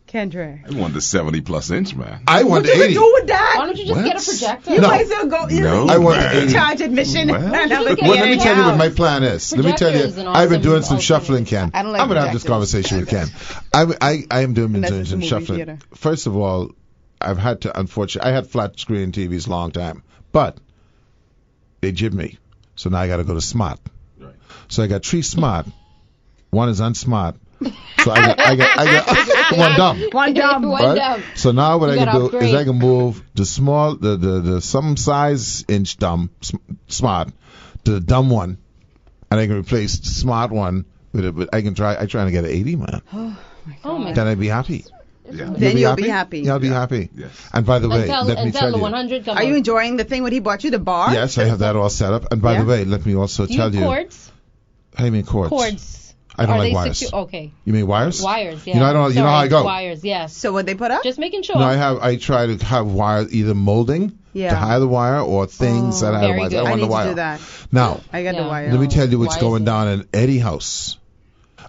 Kendrick. I want the 70+ inch, man. I want What you 80. do with that? Why don't you just What? get a projector? You No. might as well go. No. I want man. 80. Charge admission. Well, and have you a can Well, let me Yeah. tell you what my house. plan is. Let me tell you, Projectors and I've been awesome doing some alternatives. shuffling, Ken. I don't like I'm gonna have this projectors. conversation with Ken. I am doing Unless some it's a movie shuffling. theater. First of all, I've had to, unfortunately, I had flat screen TVs a long time, but they jibbed me, so now I got to go to smart. Right. So I got 3 smart, one is unsmart. So I got one dumb. One dumb. One Right? dumb. So now what You I can gotta do upgrade. is I can move the small, the some size inch dumb, smart, to the dumb one, and I can replace the smart one with it. But I trying to get an 80, man. Oh my Then I'd be happy. Yeah. Then you'll be happy. Yeah, I'll be happy. Yes. And by the way, Until let me tell the you. 100 come Are you out. enjoying the thing when he bought you the bar? Yes, I have that all set up. And by Yeah. the way, let me also Do you tell have you. cords? How do you mean cords? Cords. I don't Are like they wires. Okay. You mean wires? Wires, yeah. You know, I don't. You know how I Sorry, go. Wires, yes. So what they put up? Just making sure. No, I try to have wires either molding Yeah. to hide the wire or things that have Very wires. good. I I want need the wire. to do that. Now, I got Yeah. the wire. let me tell you what's Why going is it- down in Eddie house.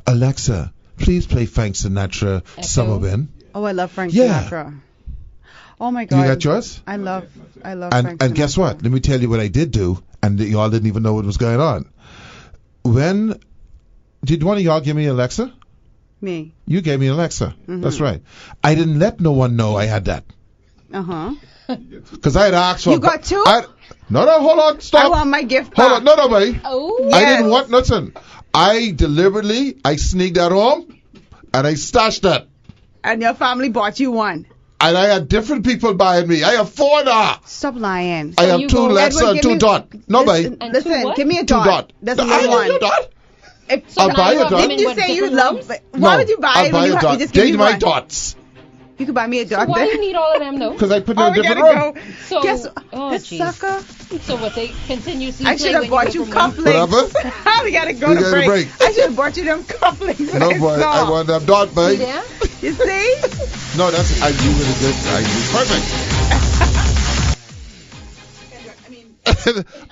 Alexa, please play Frank Sinatra, Summer Wind. Oh, I love Frank Yeah. Sinatra. Oh my You God. got yours? I love Frank And guess Sinatra. what? Let me tell you what I did do, and y'all didn't even know what was going on. Did one of y'all give me Alexa? Me. You gave me Alexa. Mhm. That's right. I didn't let no one know I had that. Uh-huh. Because I had asked for... You got 2? No, hold on, I stop. want my gift Hold back. on, no, buddy. Oh. I Yes. didn't want nothing. I deliberately, I sneaked that home, and I stashed that. And your family bought you one. And I had different people buying me. I have 4 now. Stop lying. I have you 2 go- Alexa Edward, and give 2 me- dot. No, buddy. And two Listen, what? give me a 2 dot. dot. That's a I little have 2 one. dot. So I'll now buy you a have dot. women Didn't you with say you different love? names? Why would you buy I'll it buy when a you dot. just give Date me my one? dots. You could buy me a So dot. why do then. you need all of them though? Because I put in Oh, a we different gotta room. go. So, Guess this jeez. sucker. So what they continuously I play should have when bought you you go from one- cufflinks. We gotta go We to gotta break. I should have bought you them cufflinks. No, boy, I want that dot, See babe. there? You see? No, that's, I do really good. I do perfect.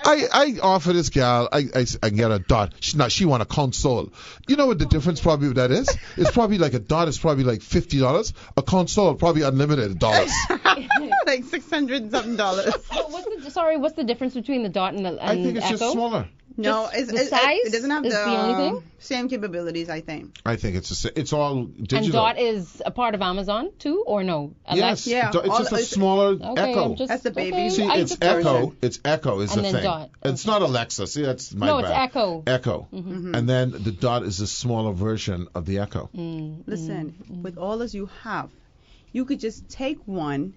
I offer this gal, I get a dot. She want a console. You know what the difference probably with that is? It's probably like a dot is probably like $50. A console probably unlimited dollars. Like $600 something. What's the difference between the dot and the I think it's Echo? just smaller. No, Just the size it doesn't have is the the only thing? same capabilities, I think. I think it's all digital. And dot is a part of Amazon too, or no? Yes, Yeah, it's just a smaller Okay, Echo. I'm just, That's the baby. okay, See, I it's just- Echo. It's Echo is And the then thing. dot. It's not Alexa. See, that's my No, bad. it's Echo. Echo. And then the dot is a smaller version of the Echo. Listen, with all as you have, you could just take one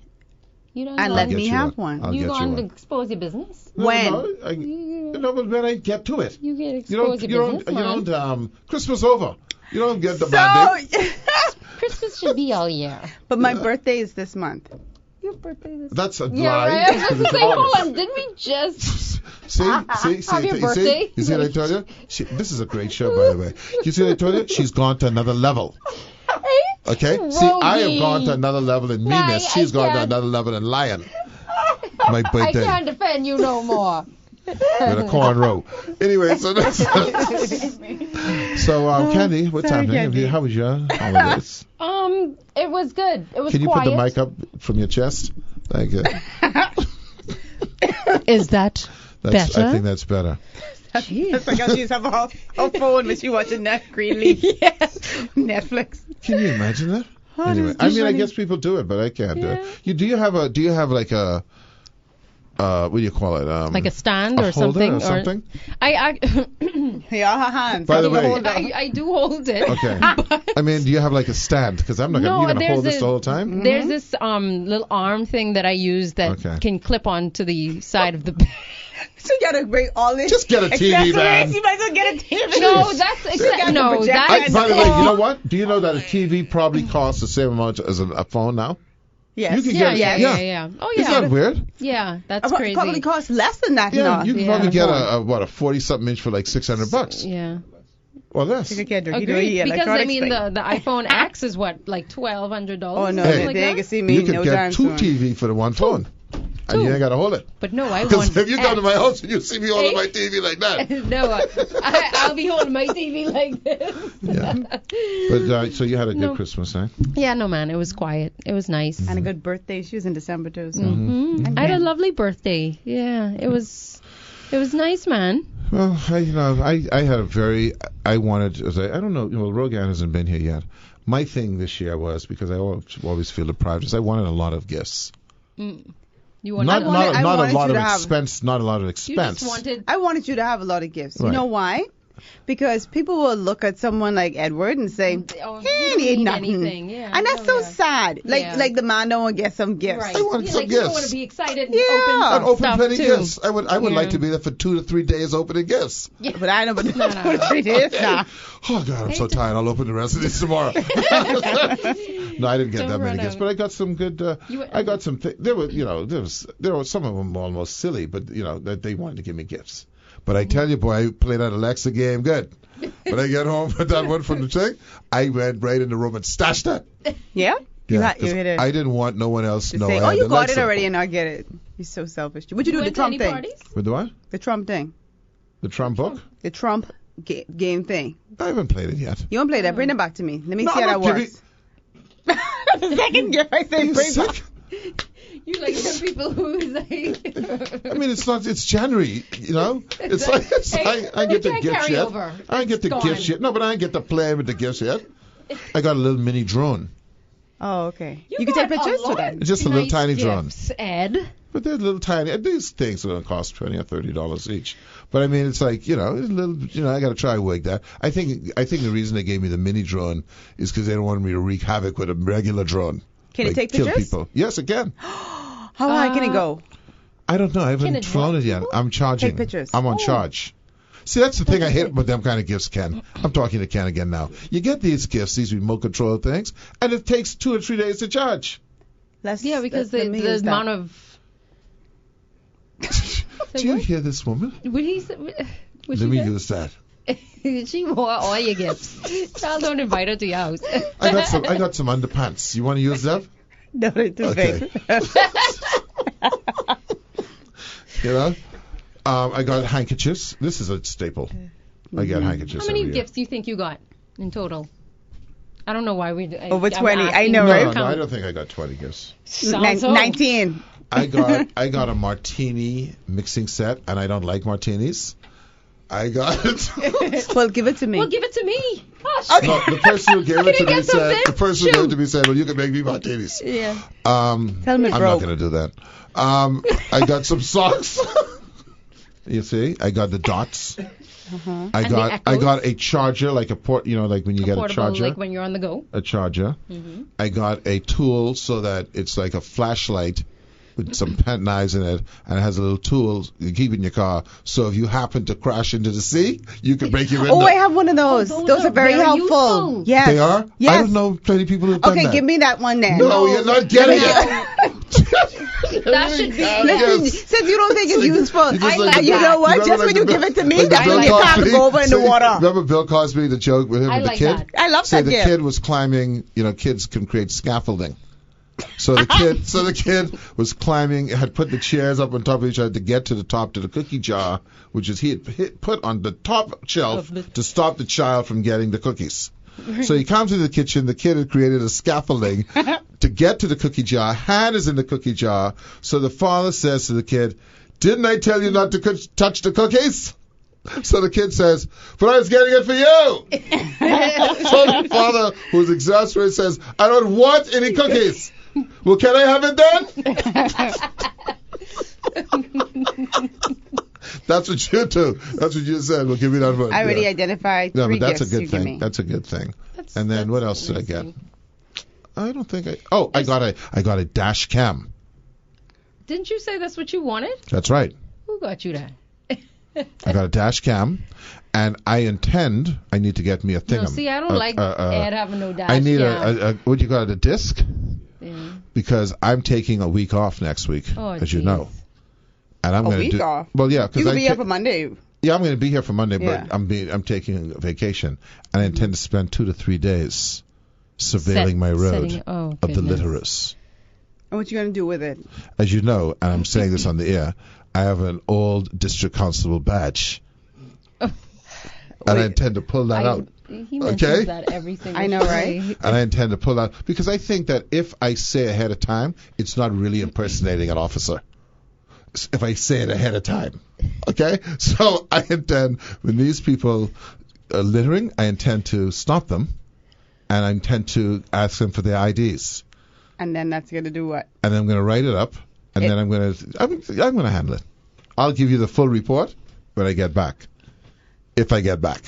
You don't and know. let Get me you have one. one. I'll You get you going to one. expose your business? When? No, but when I get to it. You get You don't, expose you your don't, business, you man. don't, Christmas over. You don't get the bad Christmas should be all year. But my birthday is this month. Your birthday is... That's a Yeah, lie. right. I was because just it's saying, hold August. on, didn't we just... See, Have your birthday. You see what I told you? This is a great show, by the way. You see what I told you? She's gone to another level. Okay? See, I have gone to another level in meanness. I She's gone to can't. another level in lying. My I birthday. can't defend you no more. With a cornrow. Anyway, so that's Candy, what's Sorry, happening? Candy. How was your holidays? It was good. It was Can you quiet. put the mic up from your chest? Thank you. Is that I think that's better. It's like how she's have her phone when she watching Greenleaf. Netflix. Can you imagine that? Oh, Anyway, this is I funny. guess people do it, but I can't do Yeah. it. Do you have like a what do you call it? like a stand a or holder something? or something? I Yeah, her hands. By the How do you way- hold her? I do hold it. Okay. But I mean, do you have like a stand? Because I'm not No, gonna. You're gonna there's hold this a- the whole time. there's this little arm thing that I use that Okay. can clip onto the side of the bed. She gotta bring all this. Just get a TV, accessories. man. You might as well get a TV. No, that's got the no, projector. that's By the way, you know all- what? Do you know that a TV probably costs the same amount as a phone now? Yes. You can Yeah, get yeah. Oh yeah. Isn't that weird? Yeah, that's It crazy. probably costs less than that Yeah, now. you can Yeah. probably get a 40-something inch for like $600 Yeah. or less. You could get Agreed. Because I mean electronics the iPhone X is what, like $1,200? Oh no, Hey. Like they ain't that? gonna see me You can no get time two soon. TV for the one phone, and you ain't gotta hold it. But no, I Because want if you come to my X. house and you see me holding Hey. my TV like that, No, I'll be holding my TV like this. yeah. But so you had a good No. Christmas, eh? Yeah, no man, it was quiet. It was nice. And a good birthday. She was in December too. So. Mhm. I had a lovely birthday. Yeah, it was nice, man. Well, I had a very, I wanted, I don't know, Rogan hasn't been here yet. My thing this year was, because I always feel deprived, is I wanted a lot of gifts. You wanted Not a- not I not wanted a lot you of to have- expense, not a lot of you expense. just wanted I wanted you to have a lot of gifts. Right. You know why? Because people will look at someone like Edward and say, Oh, he you ain't don't need need nothing. anything. Yeah, And that's no, so yeah. sad. Like Yeah. like the man don't get some gifts. Right. I wanted Yeah, some like, you don't gifts. want to be excited and Yeah. open And some open stuff plenty too. gifts. I would like Yeah. to be there for 2 to 3 days opening gifts. But I know, but No. it is now. Oh God, I'm so tired. I'll open the rest of these tomorrow. No, I didn't get Don't that many run gifts, out. but I got some good. I got some. There were some of them almost silly, but that they wanted to give me gifts. But I tell you, boy, I played that Alexa game good. When I get home with that one from the thing, I went right in the room and stashed that. Yeah? Yeah, You hit it. I didn't want no one else to To know. say, I oh, had you got Alexa. it already and I get it. You're so selfish. What you do You with the went to Trump any thing? parties? With the what? The Trump thing. The Trump book? The Trump game thing. I haven't played it yet. You want to play that? Bring it back to me. Let me No, see how I'm that not works. The second gift I Are said you bring sick? back. You like some people who's like. I mean, it's not. It's January, It's like Hey, I get the you can't gifts carry yet. over. I ain't get the It's gifts gone. yet. No, but I ain't get to play with the gifts yet. I got a little mini drone, Oh, okay. You can got take pictures a with lot that. of It's just a little nice tiny drone. gifts, Ed. but they're little tiny. These things are gonna cost $20 or $30 each. But I mean, it's like it's a little. I got to try to wig that. I think the reason they gave me the mini drone is because they don't want me to wreak havoc with a regular drone. Can it take kill pictures? people? Yes, it can. How high can it go? I don't know. I Can haven't it flown help it yet. people? I'm charging. Take pictures. I'm on Oh. charge. See, that's the thing I hate about them kind of gifts, Ken. I'm talking to Ken again now. You get these gifts, these remote control things, and it takes 2 or 3 days to charge. Because the amount of... Do you hear this woman? What he said? Let me use that. She wore all your gifts. Child, don't invite her to your house. I got some underpants. You want to use them? No, it's too big. You know, I got handkerchiefs. This is a staple. I get handkerchiefs. How many every year. gifts do you think you got in total? I don't know why we. Over 20. I know, No, right? no, I don't think I got 20 gifts. 19. I got a martini mixing set, and I don't like martinis. I got it. Well, give it to me. Well, give it to me. Okay. No, the person who gave it to me get said, something? well, you can make me martinis. Yeah. Tell him it I'm not broke. going to do that. I got some socks. You see, I got the dots. Uh-huh. I got a charger, like a port, like when you get a Portable, charger. like when you're on the go. A charger. Mm-hmm. I got a tool so that it's like a flashlight with some pen knives in it, and it has a little tool you keep in your car. So if you happen to crash into the sea, you can break your window. Oh, I have one of those. Oh, those are very helpful. useful. Yes. They are? Yes. I don't know plenty of people who've done that. Okay, give me that one then. No, you're not getting it. That should be. Listen, since you don't think it's useful, You just like you the- know what? remember Just like when the you Bill- give it to me, like the that's Bill when your time Cosby- go over in the say- water. Remember Bill Cosby, the joke with him I and the like kid? that. I love Say that the gift. kid was climbing, kids can create scaffolding. So the kid was climbing, had put the chairs up on top of each other to get to the top to the cookie jar, which is he had put on the top shelf to stop the child from getting the cookies. So he comes into the kitchen. The kid had created a scaffolding to get to the cookie jar. Hand is in the cookie jar. So the father says to the kid, "Didn't I tell you not to touch the cookies?" So the kid says, "But I was getting it for you." So the father, who's exasperated, says, "I don't want any cookies." "Well, can I have it then?" That's what you do. That's what you said. Well, give me that one. I already identified No, 3 but that's a gifts good you give thing. me. That's a good thing. That's- And then what else did I get? I don't think I got a dash cam. Didn't you say that's what you wanted? That's right. Who got you that? I got a dash cam, and I need to get me a thing. No, see, I don't like Ed having no dash I need cam. a what do you call it, a disc? Yeah. Because I'm taking a week off next week, Oh, as you geez. know. And I'm A going week to do. off? Well, yeah, You because could be here for Monday. Yeah, I'm going to be here for Monday, Yeah. but I'm taking a vacation, and I intend to spend 2 to 3 days surveilling my road setting- oh, of the goodness. litterers. And what you going to do with it? As you know, and I'm saying this on the air, I have an old district constable badge, and I intend to pull that out. He mentions that every single I know, day. right? And I intend to pull out because I think that if I say ahead of time, it's not really impersonating an officer. If I say it ahead of time, okay? So I intend, when these people are littering, I intend to stop them, and I intend to ask them for their IDs, And then that's going to do what? and I'm going to write it up, and then I'm going to handle it. I'll give you the full report when I get back, if I get back.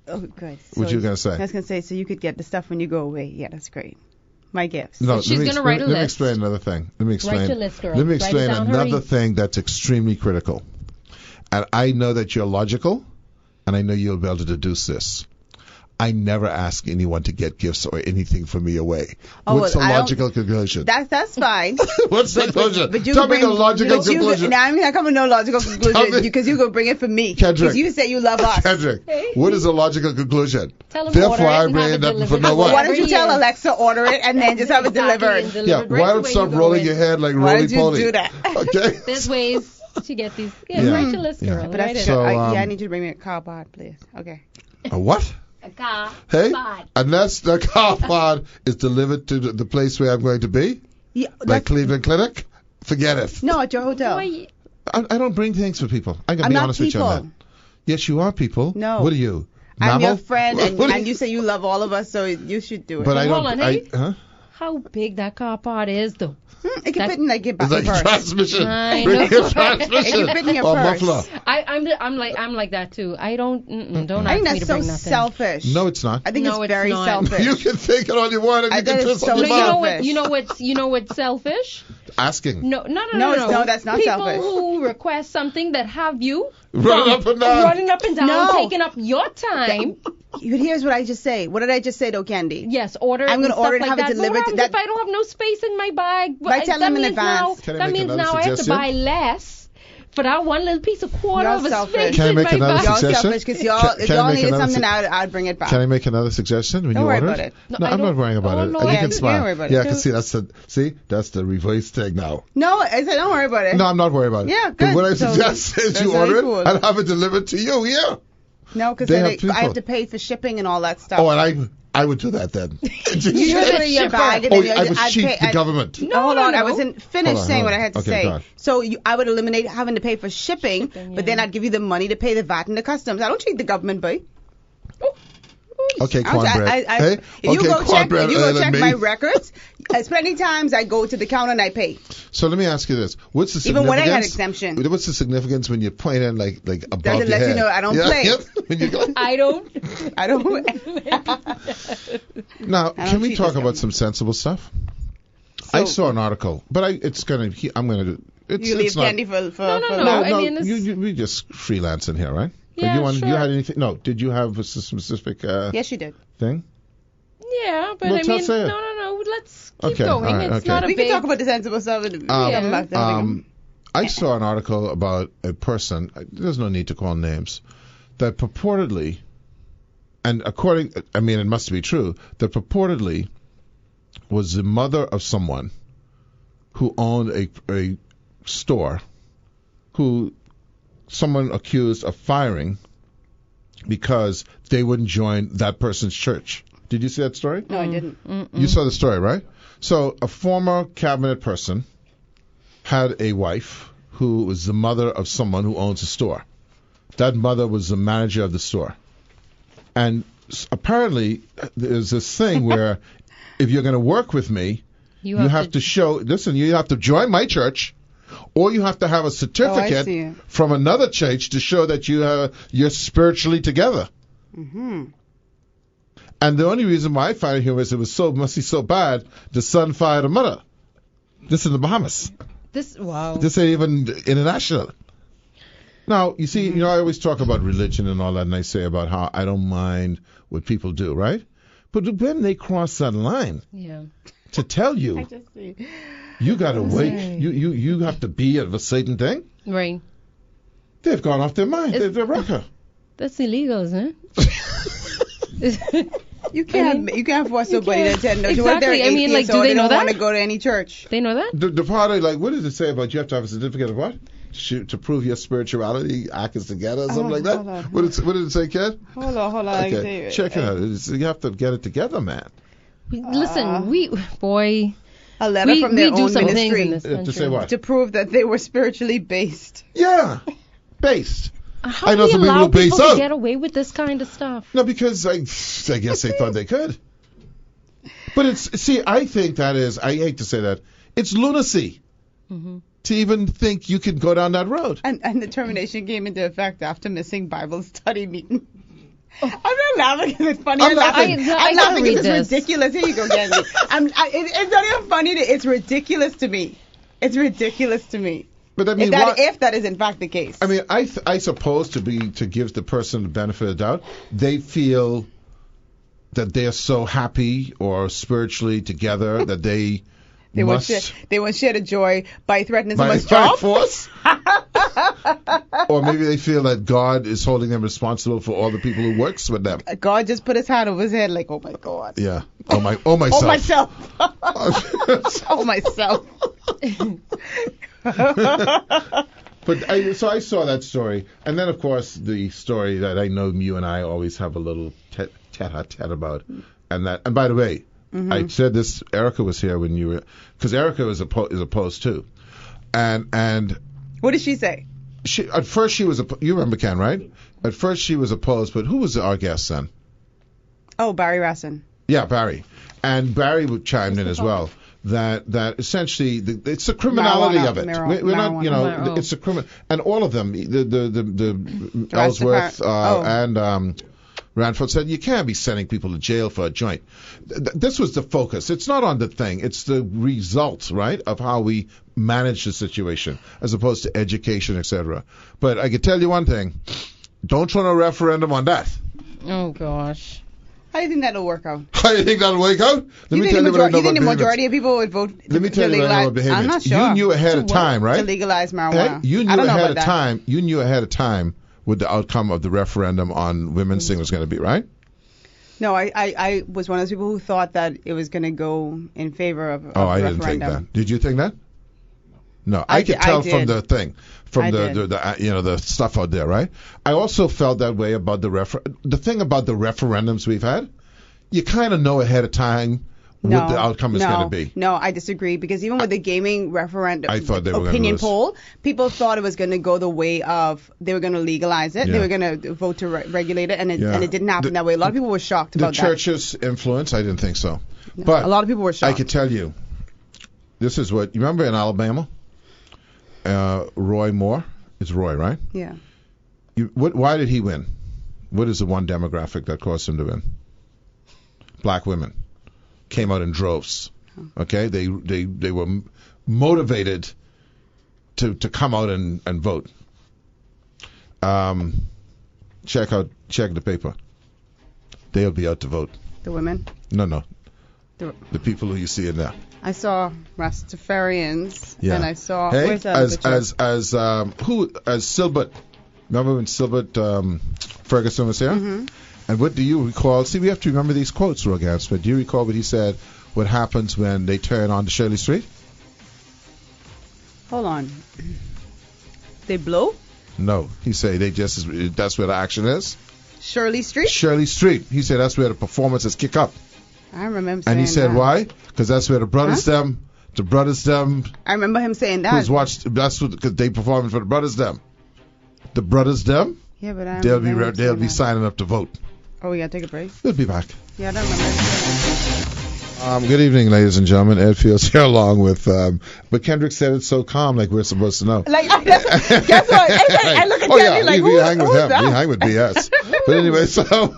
Oh, good. What you gonna say? I was going to say, so you could get the stuff when you go away. Yeah, that's great. My gifts. No, She's let me gonna write a let me list. explain another thing. Let me explain. your list, girl. Let me Write it explain down, another hurry. thing that's extremely critical. And I know that you're logical, and I know you'll be able to deduce this. I never ask anyone to get gifts or anything from me away. Oh, What's the well, I don't- logical conclusion? That's fine. What's the conclusion? But you Tell me bring, the logical but you- conclusion. Now I'm not coming to no logical Tell me- conclusion because you're going to bring it for me. Kendrick. Because you say you love us. Kendrick, what is the logical conclusion? Tell him Therefore, order it I and bring have it it up for delivered. no Why what? don't you tell Alexa order it and then just have it delivered? Yeah, Right why to don't where stop you go rolling in. your head like Why roly don't you poly? do that? Okay. There's ways to get these. Yeah, Yeah. write your list, Yeah. girl. But Write that's it. good. So, I um, need you to bring me a car pod, please. Okay. A what? A car. Hey, pod. unless the car pod is delivered to the place where I'm going to be, Yeah, like that's, Cleveland Clinic, forget it. no, at your hotel. Boy, I don't bring things for people. I can I'm be not honest with you on people. that. Yes, you are people. No. What are you? I'm your Mammal? friend, and, What are and you say you love all of us, so you should do it. But I Hold don't. on, hey. Huh? how big that car pod is, though. It can fit in like your It's like purse. transmission. I Bring know. a transmission. It can fit in your or purse. muffler. I'm like that too. I don't don't I ask think me that's to so bring nothing. selfish. No, it's not. I think No, it's it's very not. selfish. You can think it all you want and I you can think it's twist on so your No, mouth. you know what's selfish? asking. No, that's not people selfish. who request something that have you Running up and down. running up and down, No. taking up your time. But here's what I just say. What did I just say though, Candy? Yes, order it. I'm gonna and stuff order it like and have it that. But what delivered. happens if I don't have no space in my bag? By telling them in advance. Can I That make means another now I have to suggestion? buy less for that one little piece of quarter Y'all of a selfish. space Can I in make my another bag. Y'all suggestion? selfish because y'all, if Can I y'all make needed another something, I'd bring it back. Can I make another suggestion when Don't you worry order about it? it. No, I'm not worrying about oh, it. no, You yeah, can don't smile. worry about it. Yeah, I can see that's the reverse thing now. No, I said don't worry about it. No, I'm not worried about it. Yeah, But good. what I So suggest is that's you very order cool. it and have it delivered to you. Yeah. No, because They have I people. have to pay for shipping and all that stuff. Oh, and I would do that then. you just put it in your bag and Oh, then I would I'd cheat pay. the government. No, hold on. I wasn't finished Hold on, saying hold what I on. had to Okay, say. go on. So I would eliminate having to pay for shipping, but then I'd give you the money to pay the VAT and the customs. I don't cheat the government, boy. Okay, cornbread. Hey? If you Okay, go check, cornbread, if you go let check me. my records, as many times I go to the counter and I pay. So let me ask you this: what's the Even significance? when I had exemption. What's the significance when you point in like above Doesn't your let you head? know I don't Yeah, play. Yep. When you go. I don't. I don't. Now, I don't can we cheat talk this about some sensible stuff? I saw an article, but I'm gonna do. It's, You leave it's not, candy for No. No, I mean, it's- we just freelancing here, right? Yeah, you sure. had anything? No. Did you have a specific Yes, you did. thing? Yeah, but Well, I mean, say it. no. Let's keep Okay, going. all right, It's okay. not a We big. can talk about the sensible stuff. And come back to I saw an article about a person. There's no need to call names. That purportedly, and it must be true. That purportedly was the mother of someone who owned a store, who someone accused of firing because they wouldn't join that person's church. Did you see that story? No, I didn't. You saw the story, right? So a former cabinet person had a wife who was the mother of someone who owns a store. That mother was the manager of the store. And apparently there's this thing where if you're going to work with me, you have to show, you have to join my church, or you have to have a see certificate it. from another church to show that you're spiritually together. Mm-hmm. And the only reason why I find it here is must be so bad, the son fired a mother. This is in the Bahamas. Wow. This ain't even international. Now, you see, I always talk about religion and all that, and I say about how I don't mind what people do, right? But when they cross that line, Yeah. to tell you, you got to wait, you have to be of a certain thing, Right. they've gone off their mind. They're wrecker. That's illegal, isn't it? You can't force somebody to attend. No, Exactly. I mean, like, do they know don't that? want to go to any church. They know that? The part of, like, what does it say about you have to have a certificate of what? To prove your spirituality, act is together, or something like that? hold on. What did it say, Ken? Hold on. Okay, check it out. You have to get it together, man. Listen, A letter from their we do own some things in ministry this country. To say what? to prove that they were spiritually based. Yeah, based. How I know do we some people allow who base people out. to get away with this kind of stuff? No, because I guess they thought they could. But I think I hate to say that, it's lunacy to even think you can go down that road. And the termination came into effect after missing Bible study meeting. I'm not laughing because it's funny. I'm laughing. I'm laughing read because it's this. ridiculous. Here you go, Gandhi. It's not even funny. It's ridiculous to me. It's ridiculous to me. But I mean, If that is in fact the case. I mean, I suppose to give the person the benefit of the doubt, they feel that they're so happy or spiritually together that they won't share the joy by threatening someone's job. force. Or maybe they feel that God is holding them responsible for all the people who works with them. God just put his hand over his head like, oh my God. Yeah. Oh myself. Oh myself. Oh myself. But so I saw that story, and then of course the story that I know you and I always have a little tete-a-tete about, and by the way, I said this. Erica was here when you were, because Erica is opposed too, and What did she say? At first she was you remember Ken, right? At first she was opposed, but who was our guest then? Oh, Barry Rassin. Yeah, Barry, and Barry chimed in as well. That essentially it's the criminality of it. We're not, it's a criminal, and all of them, the Ellsworth and Rand Paul said you can't be sending people to jail for a joint. This was the focus. It's not on the thing. It's the result, right, of how we manage the situation as opposed to education, etc. But I can tell you one thing. Don't run a referendum on that. Oh, gosh. How do you think that'll work out? How do you think that'll work out? You think the majority of people would vote Let me tell you what I know about behavior. I'm not sure. You knew ahead of time, right? To legalize marijuana. You knew ahead of time. You knew ahead of time what the outcome of the referendum on women's thing was going to be, right? No, I was one of those people who thought that it was going to go in favor of I referendum. didn't think that. Did you think that? No, I could tell from the thing, from the stuff out there, right? I also felt that way about the thing about the referendums we've had. You kind of know ahead of time what the outcome is going to be. No, I disagree, because even with the gaming referendum opinion poll, people thought it was going to go the way of they were going to legalize it, they were going to vote to regulate it, and it didn't happen that way. A lot of people were shocked about that. The church's influence, I didn't think so. No, but a lot of people were shocked. I could tell you, this is what, you remember in Alabama, Roy Moore? It's Roy, right? Yeah. Why did he win? What is the one demographic that caused him to win? Black women came out in droves. Okay, they were motivated to come out and vote. Check the paper. They'll be out to vote. The women? No. The people who you see in there. I saw Rastafarians, and I saw as Silbert. Remember when Silbert Ferguson was here? Mm-hmm. And what do you recall? See, we have to remember these quotes, Rogan Smith. Do you recall what he said? What happens when they turn on to Shirley Street? Hold on. They blow? No, he said that's where the action is. Shirley Street? Shirley Street. He said that's where the performances kick up. I remember him saying that. And he said why? Because that's where the brothers them. I remember him saying that. Because they performing for the brothers them. The brothers them. Yeah, but they'll be signing up to vote. Oh, we gotta take a break. We'll be back. Yeah, I don't remember. Good evening, ladies and gentlemen. Ed Fields here along with, but Kendrick said it so calm, like we're supposed to know. Like, guess what? I look at Kendrick like, we hang with him. That? We hang with BS. But anyway, so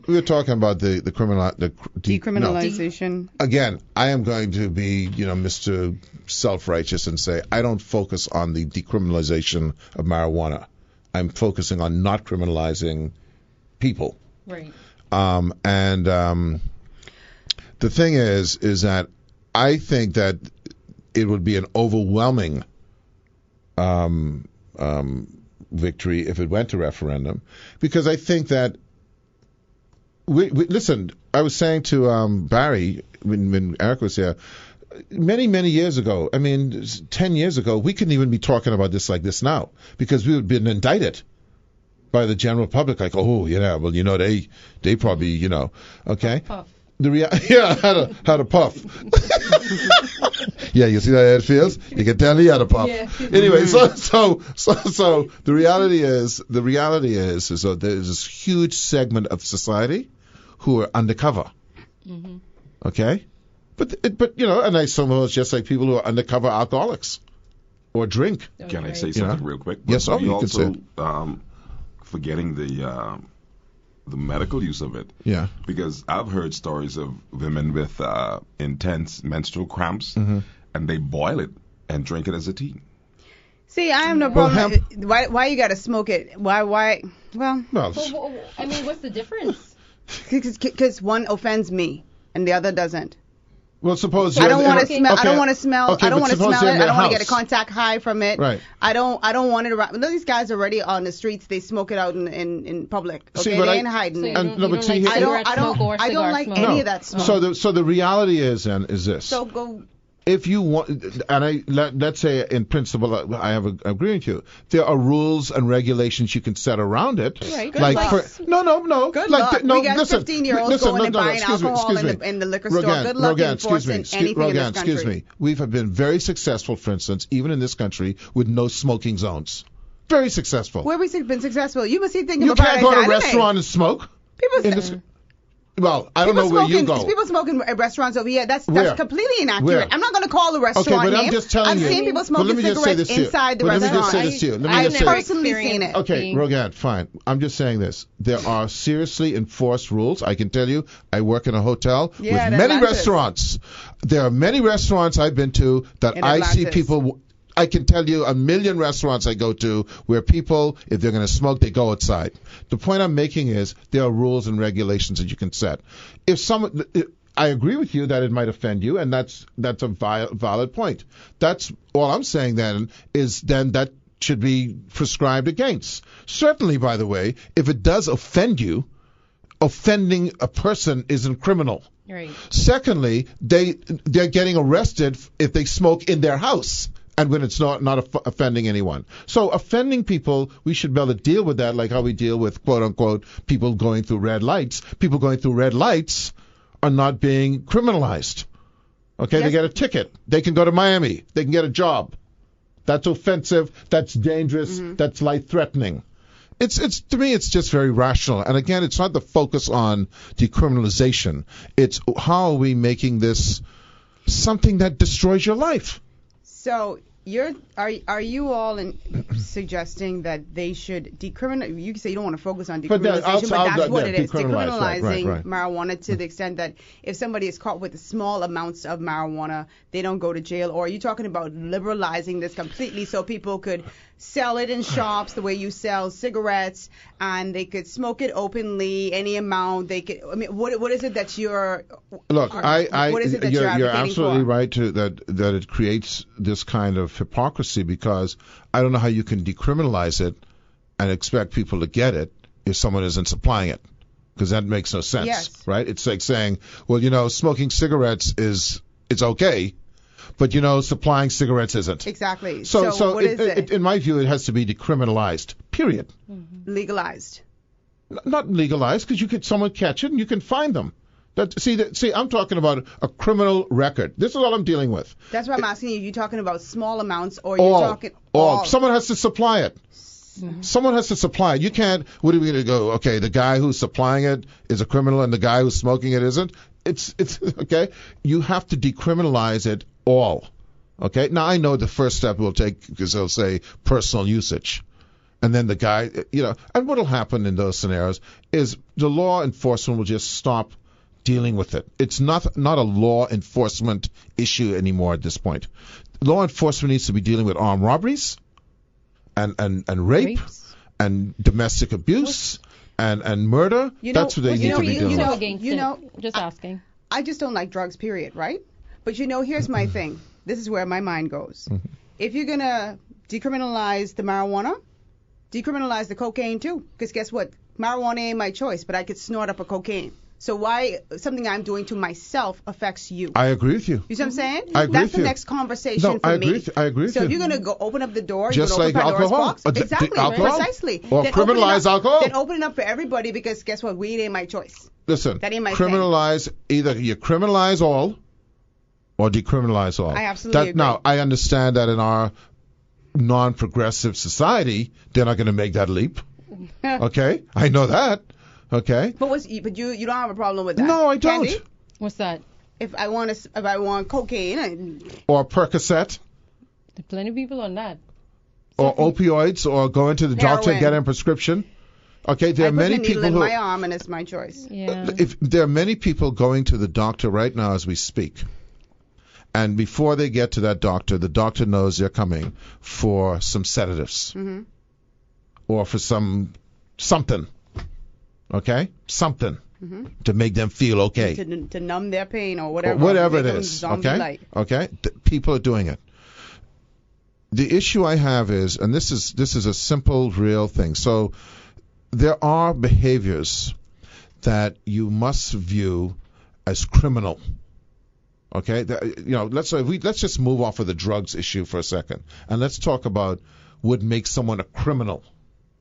we were talking about the decriminalization. No. Again, I am going to be, Mr. Self-righteous and say I don't focus on the decriminalization of marijuana. I'm focusing on not criminalizing people. Right. The thing is that I think that it would be an overwhelming victory if it went to referendum, because I think that listen, I was saying to Barry when Eric was here, many years ago, 10 years ago, we couldn't even be talking about this like this now, because we would have been indicted by the general public, like, they probably, okay. Puff. Had a puff. Yeah, you see how it feels? You can tell he had a puff. Yeah. Anyway, so the reality is that there's this huge segment of society who are undercover. Mm-hmm. Okay? But and some of us just like people who are undercover alcoholics or drink. Can I say something real quick? Yes, you can say. Forgetting the medical use of it. Yeah. Because I've heard stories of women with intense menstrual cramps, mm-hmm. and they boil it and drink it as a tea. See, I have no problem. Why you got to smoke it? Why? Well, what's the difference? Because one offends me and the other doesn't. Well, suppose I don't want to smell. Okay. I don't want to smell. Okay, I don't want to smell it. I don't want to get a house. contact high from it. Right. I don't want it around. These guys already on the streets. They smoke it out in public. Okay, see, they ain't hiding it. I don't like any of that smoke. So the reality is this. So go. If you want, and let's say in principle, I have agree with you. There are rules and regulations you can set around it. Right. Good luck. No. Good like, luck. No, we got listen, 15-year-olds going and buying alcohol in the liquor store. Good luck enforcing anything in this country. Excuse me. We've been very successful, for instance, even in this country, with no smoking zones. Very successful. Where we been successful? You must be thinking you about can't go to a restaurant and smoke. People say. Well, I don't know where you go. People smoking at restaurants over here. That's Where? completely inaccurate. Where? I'm not going to call the restaurant Okay, but name. I'm just telling you. I've seen people smoking cigarettes inside the Let me restaurant. just say this to you. I've personally seen it. Okay, Rogan, fine. I'm just saying this. There are seriously enforced rules. I can tell you, I work in a hotel with many restaurants. There are many restaurants I've been to that I see people. I can tell you a million restaurants I go to where people, if they're going to smoke, they go outside. The point I'm making is there are rules and regulations that you can set. I agree with you that it might offend you, and that's a valid point. That's all I'm saying then is then that should be prescribed against. Certainly, by the way, if it does offend you, offending a person isn't criminal. Right. Secondly, they're getting arrested if they smoke in their house. And when it's not offending anyone. So offending people, we should be able to deal with that like how we deal with, quote unquote, people going through red lights. People going through red lights are not being criminalized. Okay, They get a ticket. They can go to Miami. They can get a job. That's offensive. That's dangerous. That's life-threatening. It's to me, it's just very rational. And again, it's not the focus on decriminalization. It's how are we making this something that destroys your life? So are you all suggesting that they should decriminalize? You can say you don't want to focus on decriminalization, but that's what it is. Decriminalizing marijuana to the extent that if somebody is caught with small amounts of marijuana, they don't go to jail. Or are you talking about liberalizing this completely so people could sell it in shops the way you sell cigarettes, and they could smoke it openly, any amount they could? I mean, what is it that you're? Look, what is it that you're absolutely for? right that it creates this kind of hypocrisy, because I don't know how you can decriminalize it and expect people to get it if someone isn't supplying it, because that makes no sense, right? It's like saying, well, smoking cigarettes it's okay, but supplying cigarettes isn't. Exactly. So what is it? In my view, it has to be decriminalized. Period. Legalized. Not legalized, because someone catch it and you can find them. See, I'm talking about a criminal record. This is all I'm dealing with. That's why I'm asking you. You're talking about small amounts, or you're talking all? Someone has to supply it. Someone has to supply it. You can't. What are we going to go? Okay, the guy who's supplying it is a criminal, and the guy who's smoking it isn't. It's okay. You have to decriminalize it all. Okay. Now I know the first step we'll take because they'll say personal usage. And then the guy, and what'll happen in those scenarios is the law enforcement will just stop dealing with it. It's not a law enforcement issue anymore at this point. Law enforcement needs to be dealing with armed robberies and rape and domestic abuse and murder. That's what they need to be dealing with. Just asking. I just don't like drugs, period, right? But here's my thing. This is where my mind goes. If you're going to decriminalize the marijuana, decriminalize the cocaine too. Because guess what? Marijuana ain't my choice, but I could snort up a cocaine. So why something I'm doing to myself affects you? I agree with you. You see what I'm saying? I agree That's with the you. next conversation for I me. agree with so you. if you're going to go open up the door, just you're like open Pandora's alcohol. box. Exactly, precisely. Or then criminalize alcohol. Then open it up for everybody, because guess what? Weed ain't my choice. Listen, that ain't my criminalize thing. Either you criminalize all or decriminalize all. I absolutely agree. Now, I understand that in our non-progressive society, they're not going to make that leap. Okay? I know that. Okay. But you don't have a problem with that? No, I don't. Candy? What's that? If I want cocaine or Percocet. There's plenty of people on that. Or opioids, or going to the doctor and getting a prescription. Okay, there are many people who. I put my arm and it's my choice. Yeah. If there are many people going to the doctor right now as we speak, and before they get to that doctor, the doctor knows they're coming for some sedatives, or for something. Okay? Something. To make them feel okay. To numb their pain or whatever. Or whatever it is. Okay? Okay? People are doing it. The issue I have is, and this is a simple, real thing. So there are behaviors that you must view as criminal. Okay? Let's just move off of the drugs issue for a second. And let's talk about what makes someone a criminal.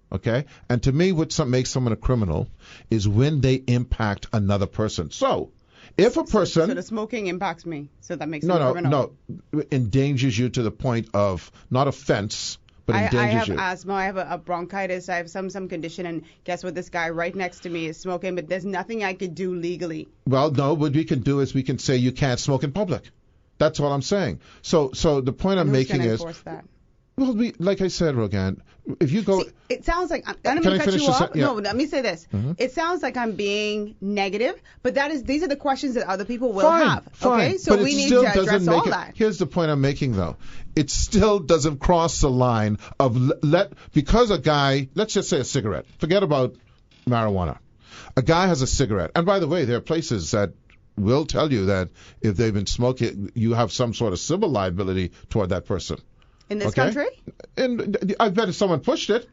Okay? And to me, what makes someone a criminal is when they impact another person. So, if a person... So the smoking impacts me, so that makes me a criminal. No, endangers you to the point of not offense, but I endangers have you. asthma. I have a bronchitis. I have some condition, and guess what? This guy right next to me is smoking, but there's nothing I could do legally. Well, no. What we can do is we can say you can't smoke in public. That's all I'm saying. So the point I'm making is, that? well, like I said, Rogan, if you go, see, it sounds like I'm can going I to cut finish you this? off. Yeah. No, let me say this. Mhm. It sounds like I'm being negative, but these are the questions that other people will fine, have. fine. Okay, so But we it need still to address doesn't all make it, that. Here's the point I'm making, though. It still doesn't cross the line of because a guy, let's just say a cigarette. Forget about marijuana. A guy has a cigarette, and by the way, there are places that will tell you that if they've been smoking, you have some sort of civil liability toward that person. In this Okay? country? And I bet if someone pushed it,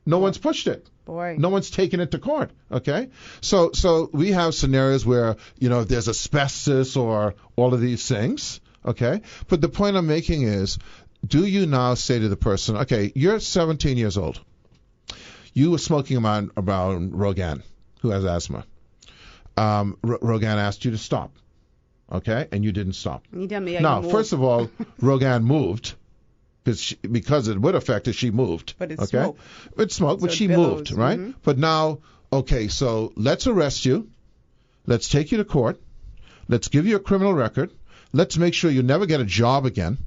no one's pushed it. Boy. No one's taken it to court. Okay? So we have scenarios where, if there's asbestos or all of these things. Okay? But the point I'm making is, do you now say to the person, okay, you're 17 years old. You were smoking around Rogan, who has asthma. Rogan asked you to stop. Okay? And you didn't stop. You tell me Now, first of all, Rogan moved. Because it would affect her, she moved. But it's okay? smoke. It's smoke, but So she it billows. moved, right? Mhm. But now, okay, so let's arrest you. Let's take you to court. Let's give you a criminal record. Let's make sure you never get a job again.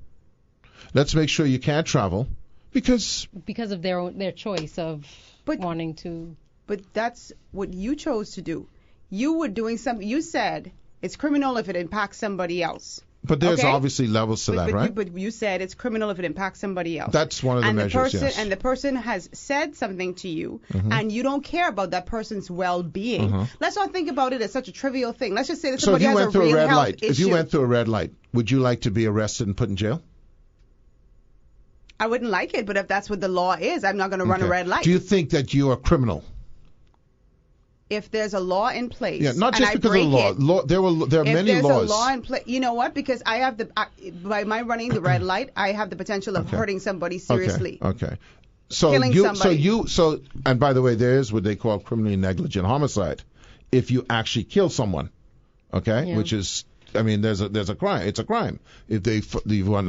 Let's make sure you can't travel because of their choice of wanting to. But that's what you chose to do. You were doing something. You said it's criminal if it impacts somebody else. But there's Okay? obviously levels to that, right? But you said it's criminal if it impacts somebody else. That's one of the measures, yes. And the person has said something to you, and you don't care about that person's well-being. Let's not think about it as such a trivial thing. Let's just say that So if somebody you has went a through real a red health light, issue. if you went through a red light, would you like to be arrested and put in jail? I wouldn't like it, but if that's what the law is, I'm not going to run a Okay. red light. Do you think that you are criminal? If there's a law in place, Yeah, not and just I because of break the law. it, There are if many there's laws. a law in place, you know what? Because I have by my running the red light, I have the potential of Okay. hurting somebody seriously. Okay. So Killing somebody. and by the way, there is what they call criminally negligent homicide. If you actually kill someone, okay, Yeah. which is, I mean, there's a crime. It's a crime if you run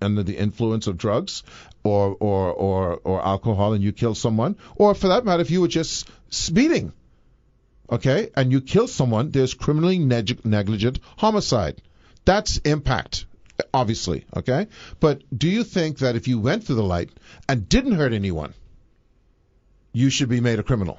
under the influence of drugs or alcohol and you kill someone, or for that matter, if you were just speeding, okay, and you kill someone, there's criminally negligent homicide. That's impact, obviously, okay? But do you think that if you went through the light and didn't hurt anyone, you should be made a criminal?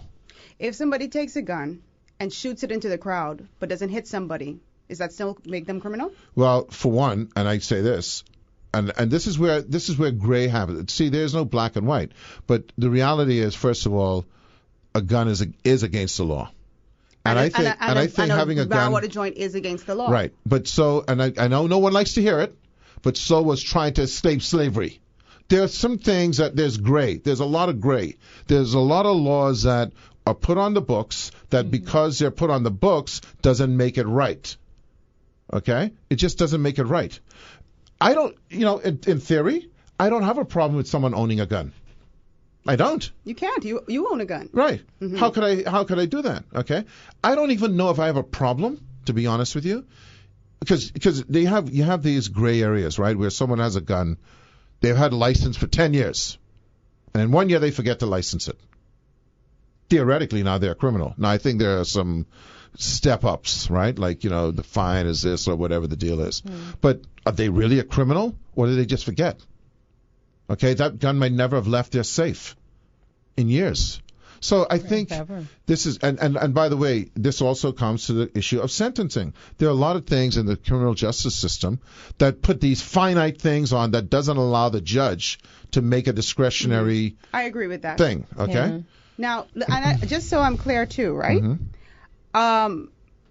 If somebody takes a gun and shoots it into the crowd but doesn't hit somebody, does that still make them criminal? Well, for one, and I say this, and this is where gray happens. See, there's no black and white, but the reality is, first of all, a gun is against the law. And I think having a gun, marijuana joint is against the law. right? But I know no one likes to hear it, but so was trying to escape slavery. There are some things that there's gray. There's a lot of gray. There's a lot of laws that are put on the books that because they're put on the books doesn't make it right. Okay? It just doesn't make it right. I don't, in theory, I don't have a problem with someone owning a gun. I don't. You can't. You own a gun. Right. How could I do that? Okay. I don't even know if I have a problem, to be honest with you, because you have these gray areas, right, where someone has a gun, they've had a license for 10 years, and in 1 year they forget to license it. Theoretically, now they're a criminal. Now I think there are some step ups, right? Like, the fine is this or whatever the deal is. But are they really a criminal, or did they just forget? Okay, that gun might never have left their safe in years. So I think this is, and by the way, this also comes to the issue of sentencing. There are a lot of things in the criminal justice system that put these finite things on that doesn't allow the judge to make a discretionary I agree with that thing. Okay. Yeah. Now, just so I'm clear too, right?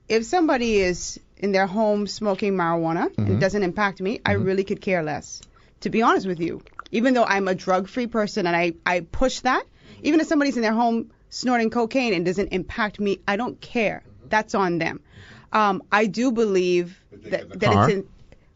If somebody is in their home smoking marijuana and it doesn't impact me, I really could care less. To be honest with you, even though I'm a drug-free person and I push that, even if somebody's in their home snorting cocaine and doesn't impact me, I don't care. That's on them. I do believe that it's in.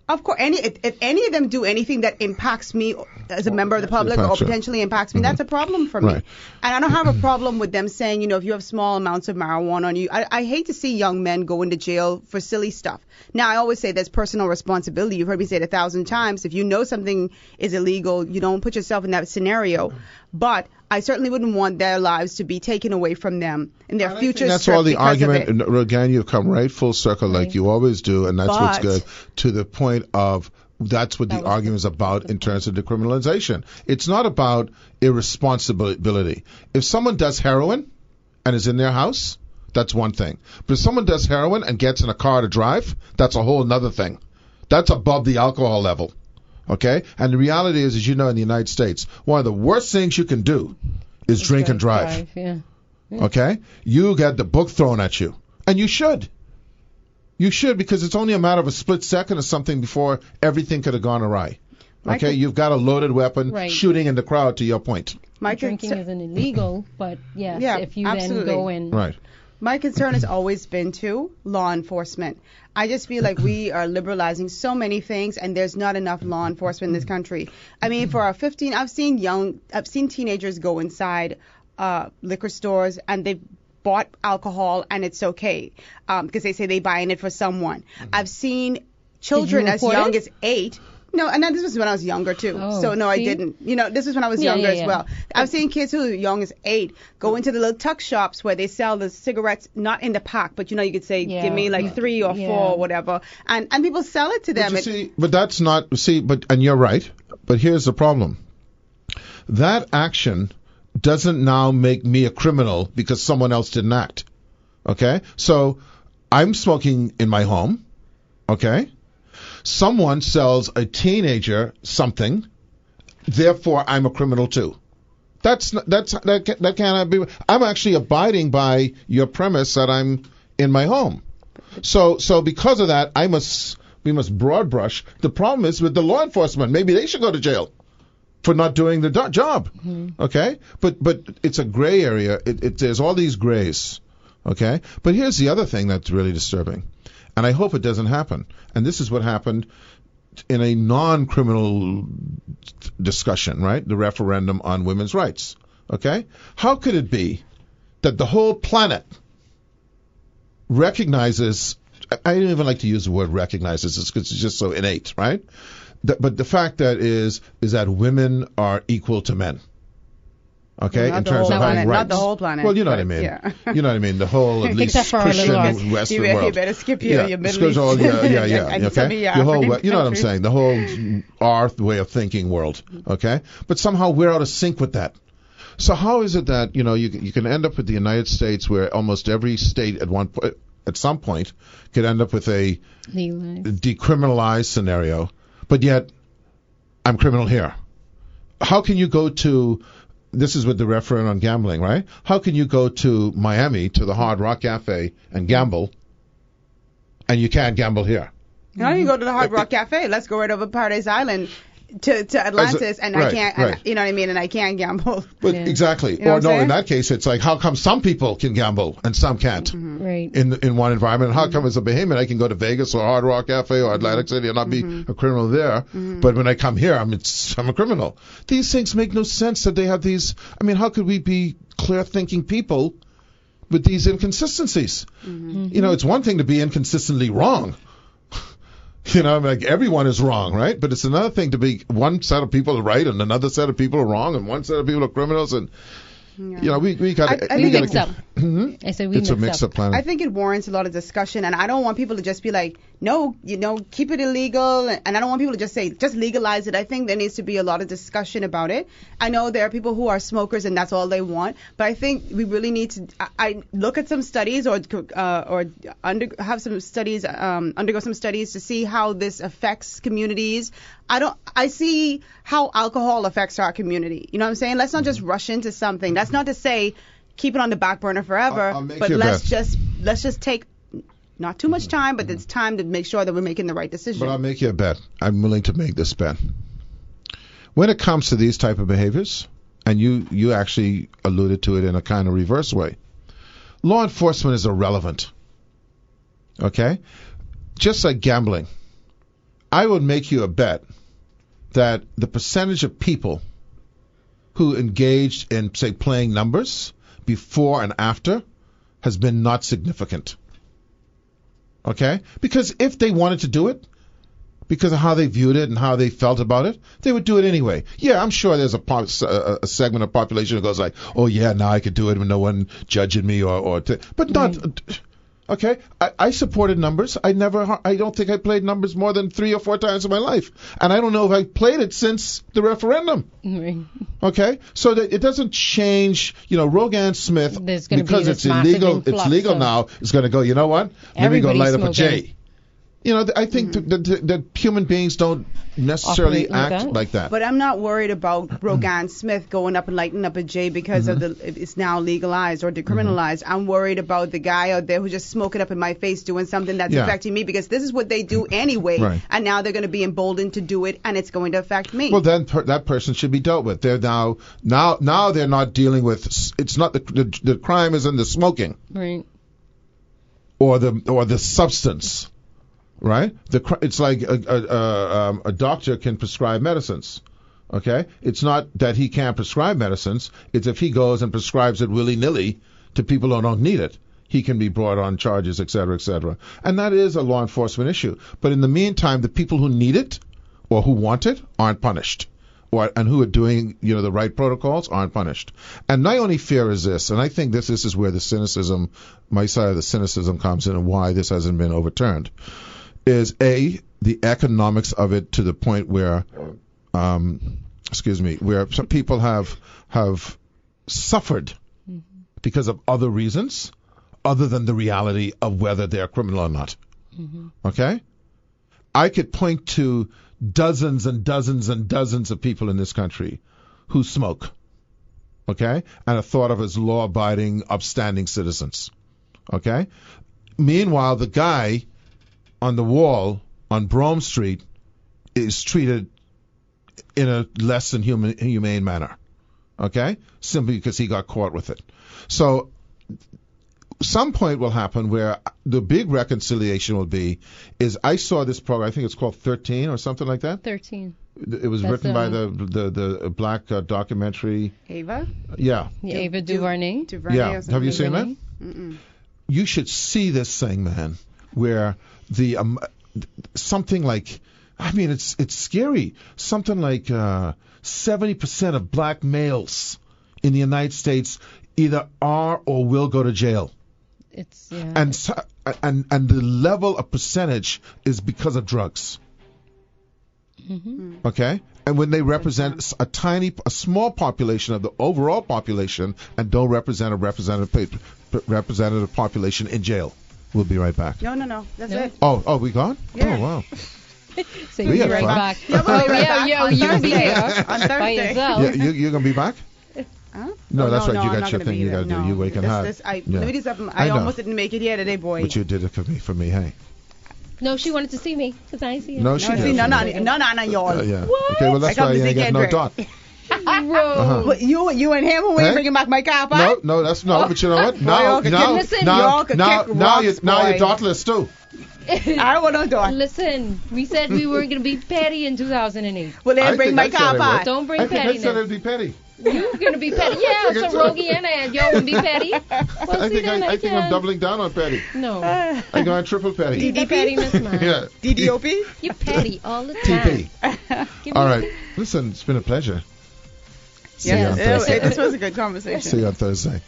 Of course, if any of them do anything that impacts me as a member of the public or potentially impacts me, that's a problem for me. Right. And I don't have a problem with them saying, if you have small amounts of marijuana on you, I hate to see young men go into jail for silly stuff. Now, I always say there's personal responsibility. You've heard me say it 1,000 times. If you know something is illegal, you don't put yourself in that scenario. But I certainly wouldn't want their lives to be taken away from them and their future. That's all the argument. Again, you've come right full circle like you always do, and that's what's good, to the point of that's what the argument is about in terms of decriminalization. It's not about irresponsibility. If someone does heroin and is in their house, that's one thing. But if someone does heroin and gets in a car to drive, that's a whole other thing. That's above the alcohol level. Okay? And the reality is, as you know, in the United States, one of the worst things you can do is drink and drive. Yeah. Okay? You get the book thrown at you. And you should. You should, because it's only a matter of a split second or something before everything could have gone awry. Okay? You've got a loaded weapon shooting in the crowd, to your point. Drinking isn't illegal, but yes, if you then go in. Right. My concern has always been to law enforcement. I just feel like we are liberalizing so many things, and there's not enough law enforcement in this country. I mean, for our 15, I've seen teenagers go inside liquor stores and they've bought alcohol and it's okay because they say they're buying it for someone. I've seen children as young as 8. No, and this was when I was younger too. I didn't. This was when I was younger as well. I've seen kids who are young as 8 go into the little tuck shops where they sell the cigarettes, not in the pack, but you could say, give me like 3 or 4 or whatever, and people sell it to them. But that's not. And you're right. But here's the problem. That action doesn't now make me a criminal because someone else didn't act. Okay? So I'm smoking in my home. Okay? Someone sells a teenager something, therefore I'm a criminal too. That cannot be. I'm actually abiding by your premise that I'm in my home. So because of that, we must broad brush. The problem is with the law enforcement. Maybe they should go to jail for not doing the job. Okay? But it's a gray area. There's all these grays. Okay? But here's the other thing that's really disturbing. And I hope it doesn't happen. And this is what happened in a non-criminal discussion, right? The referendum on women's rights. Okay? How could it be that the whole planet recognizes, I don't even like to use the word recognizes, because it's just so innate, right? But the fact that is that women are equal to men. Okay, in terms of having rights. Not the whole planet. Well, you know what I mean. Yeah. You know what I mean. The whole, at least Christian Western world. You better skip your Middle East. Okay. The whole, you know what I'm saying. The whole our way of thinking world. Okay. But somehow we're out of sync with that. So how is it that you can end up with the United States where almost every state at some point could end up with a decriminalized scenario, but yet I'm criminal here. How can you go to this is with the referendum on gambling, right? How can you go to Miami, to the Hard Rock Cafe, and gamble, and you can't gamble here? Now you go to the Hard Rock Cafe. Let's go right over Paradise Island to Atlantis, and I can't, and, you know what I mean, and I can't gamble. But exactly. Or no, in that case, it's like, how come some people can gamble and some can't? Right. In one environment. And how come as a Bahamian I can go to Vegas or Hard Rock Cafe or Atlantic City and not be a criminal there, but when I come here, I'm a criminal. These things make no sense that they have these. I mean, how could we be clear-thinking people with these inconsistencies? It's one thing to be inconsistently wrong. Like everyone is wrong, right? But it's another thing to be one set of people are right and another set of people are wrong and one set of people are criminals and we got to mix up. I said it's a mix up planet. I think it warrants a lot of discussion, and I don't want people to just be like, no, keep it illegal, and I don't want people to just say, just legalize it. I think there needs to be a lot of discussion about it. I know there are people who are smokers and that's all they want, but I think we really need to I look at some studies or have some studies, undergo some studies to see how this affects communities. I see how alcohol affects our community. You know what I'm saying? Let's not just rush into something. That's not to say keep it on the back burner forever, but let's just take not too much time, but it's time to make sure that we're making the right decision. But I'll make you a bet. I'm willing to make this bet. When it comes to these type of behaviors, and you actually alluded to it in a kind of reverse way, law enforcement is irrelevant. Okay? Just like gambling. I would make you a bet that the percentage of people who engaged in, say, playing numbers before and after has been not significant. Okay? Because if they wanted to do it, because of how they viewed it and how they felt about it, they would do it anyway. Yeah, I'm sure there's a segment of population that goes like, oh yeah, now I could do it with no one judging me but not. Okay, I supported numbers. I don't think I played numbers more than 3 or 4 times in my life, and I don't know if I played it since the referendum. Right. Okay, so that it doesn't change. Rogan Smith, because it's illegal. It's legal now. It's going to go. You know what? Let me go light up a J. I think that human beings don't necessarily act like that. But I'm not worried about Rogan Smith going up and lighting up a J because of it's now legalized or decriminalized. I'm worried about the guy out there who's just smoking up in my face doing something that's affecting me, because this is what they do anyway, right. And now they're going to be emboldened to do it, and it's going to affect me. Well, then that person should be dealt with. They're now they're not dealing with. It's not the crime isn't the smoking, right, or the substance. Right? It's like a doctor can prescribe medicines. Okay? It's not that he can't prescribe medicines. It's if he goes and prescribes it willy-nilly to people who don't need it, he can be brought on charges, et cetera, et cetera. And that is a law enforcement issue. But in the meantime, the people who need it or who want it aren't punished. And who are doing, the right protocols aren't punished. And my only fear is this, and I think this is where the cynicism, my side of the cynicism comes in, and why this hasn't been overturned. Is the economics of it to the point where, where some people have suffered because of other reasons, other than the reality of whether they're criminal or not. Mm-hmm. Okay, I could point to dozens and dozens and dozens of people in this country who smoke. Okay, and are thought of as law-abiding, upstanding citizens. Okay, meanwhile, the guy on the wall on Brome Street is treated in a less than humane manner, okay? Simply because he got caught with it. So some point will happen where the big reconciliation will be is I saw this program, I think it's called 13 or something like that. 13. It was written by the black documentary. Ava? Yeah. Ava DuVernay. Yeah. Have you seen that? Mm-mm. You should see this thing, man, where the something like, it's scary. Something like 70% of black males in the United States either are or will go to jail. And the level of percentage is because of drugs. Mm-hmm. Okay, and when they represent a small population of the overall population and don't represent a representative population in jail. We'll be right back. No. That's it. Oh, we gone? Yeah. Oh, wow. So you'll be right back. You'll be here on Thursday. By yourself. Yeah, you're going to be back? Huh? No, that's right. No, you got your thing you got to do. You wake and hard. Let me do something. I almost didn't make it here today, boy. But you did it for me, hey. No, she wanted to see me because I see her. No, she didn't. No, y'all. Yeah. What? Okay, well, that's why you ain't got no dot. But you and him, who ain't bringing back my car, right? No, that's no. But you know what? Now you're dotless too. I want no dot. Listen, we said we weren't going to be petty in 2008. Well, then bring my car back. Don't bring pettiness. I think I said it'd be petty. You're going to be petty. Yeah, so Rogie and y'all will be petty. Well, I think I'm doubling down on petty. No. I'm going triple petty. DDP? Pettiness, man. Yeah. DDOP? You're petty all the time. TP. All right. Listen, it's been a pleasure. Yeah, this was a good conversation. See you on Thursday.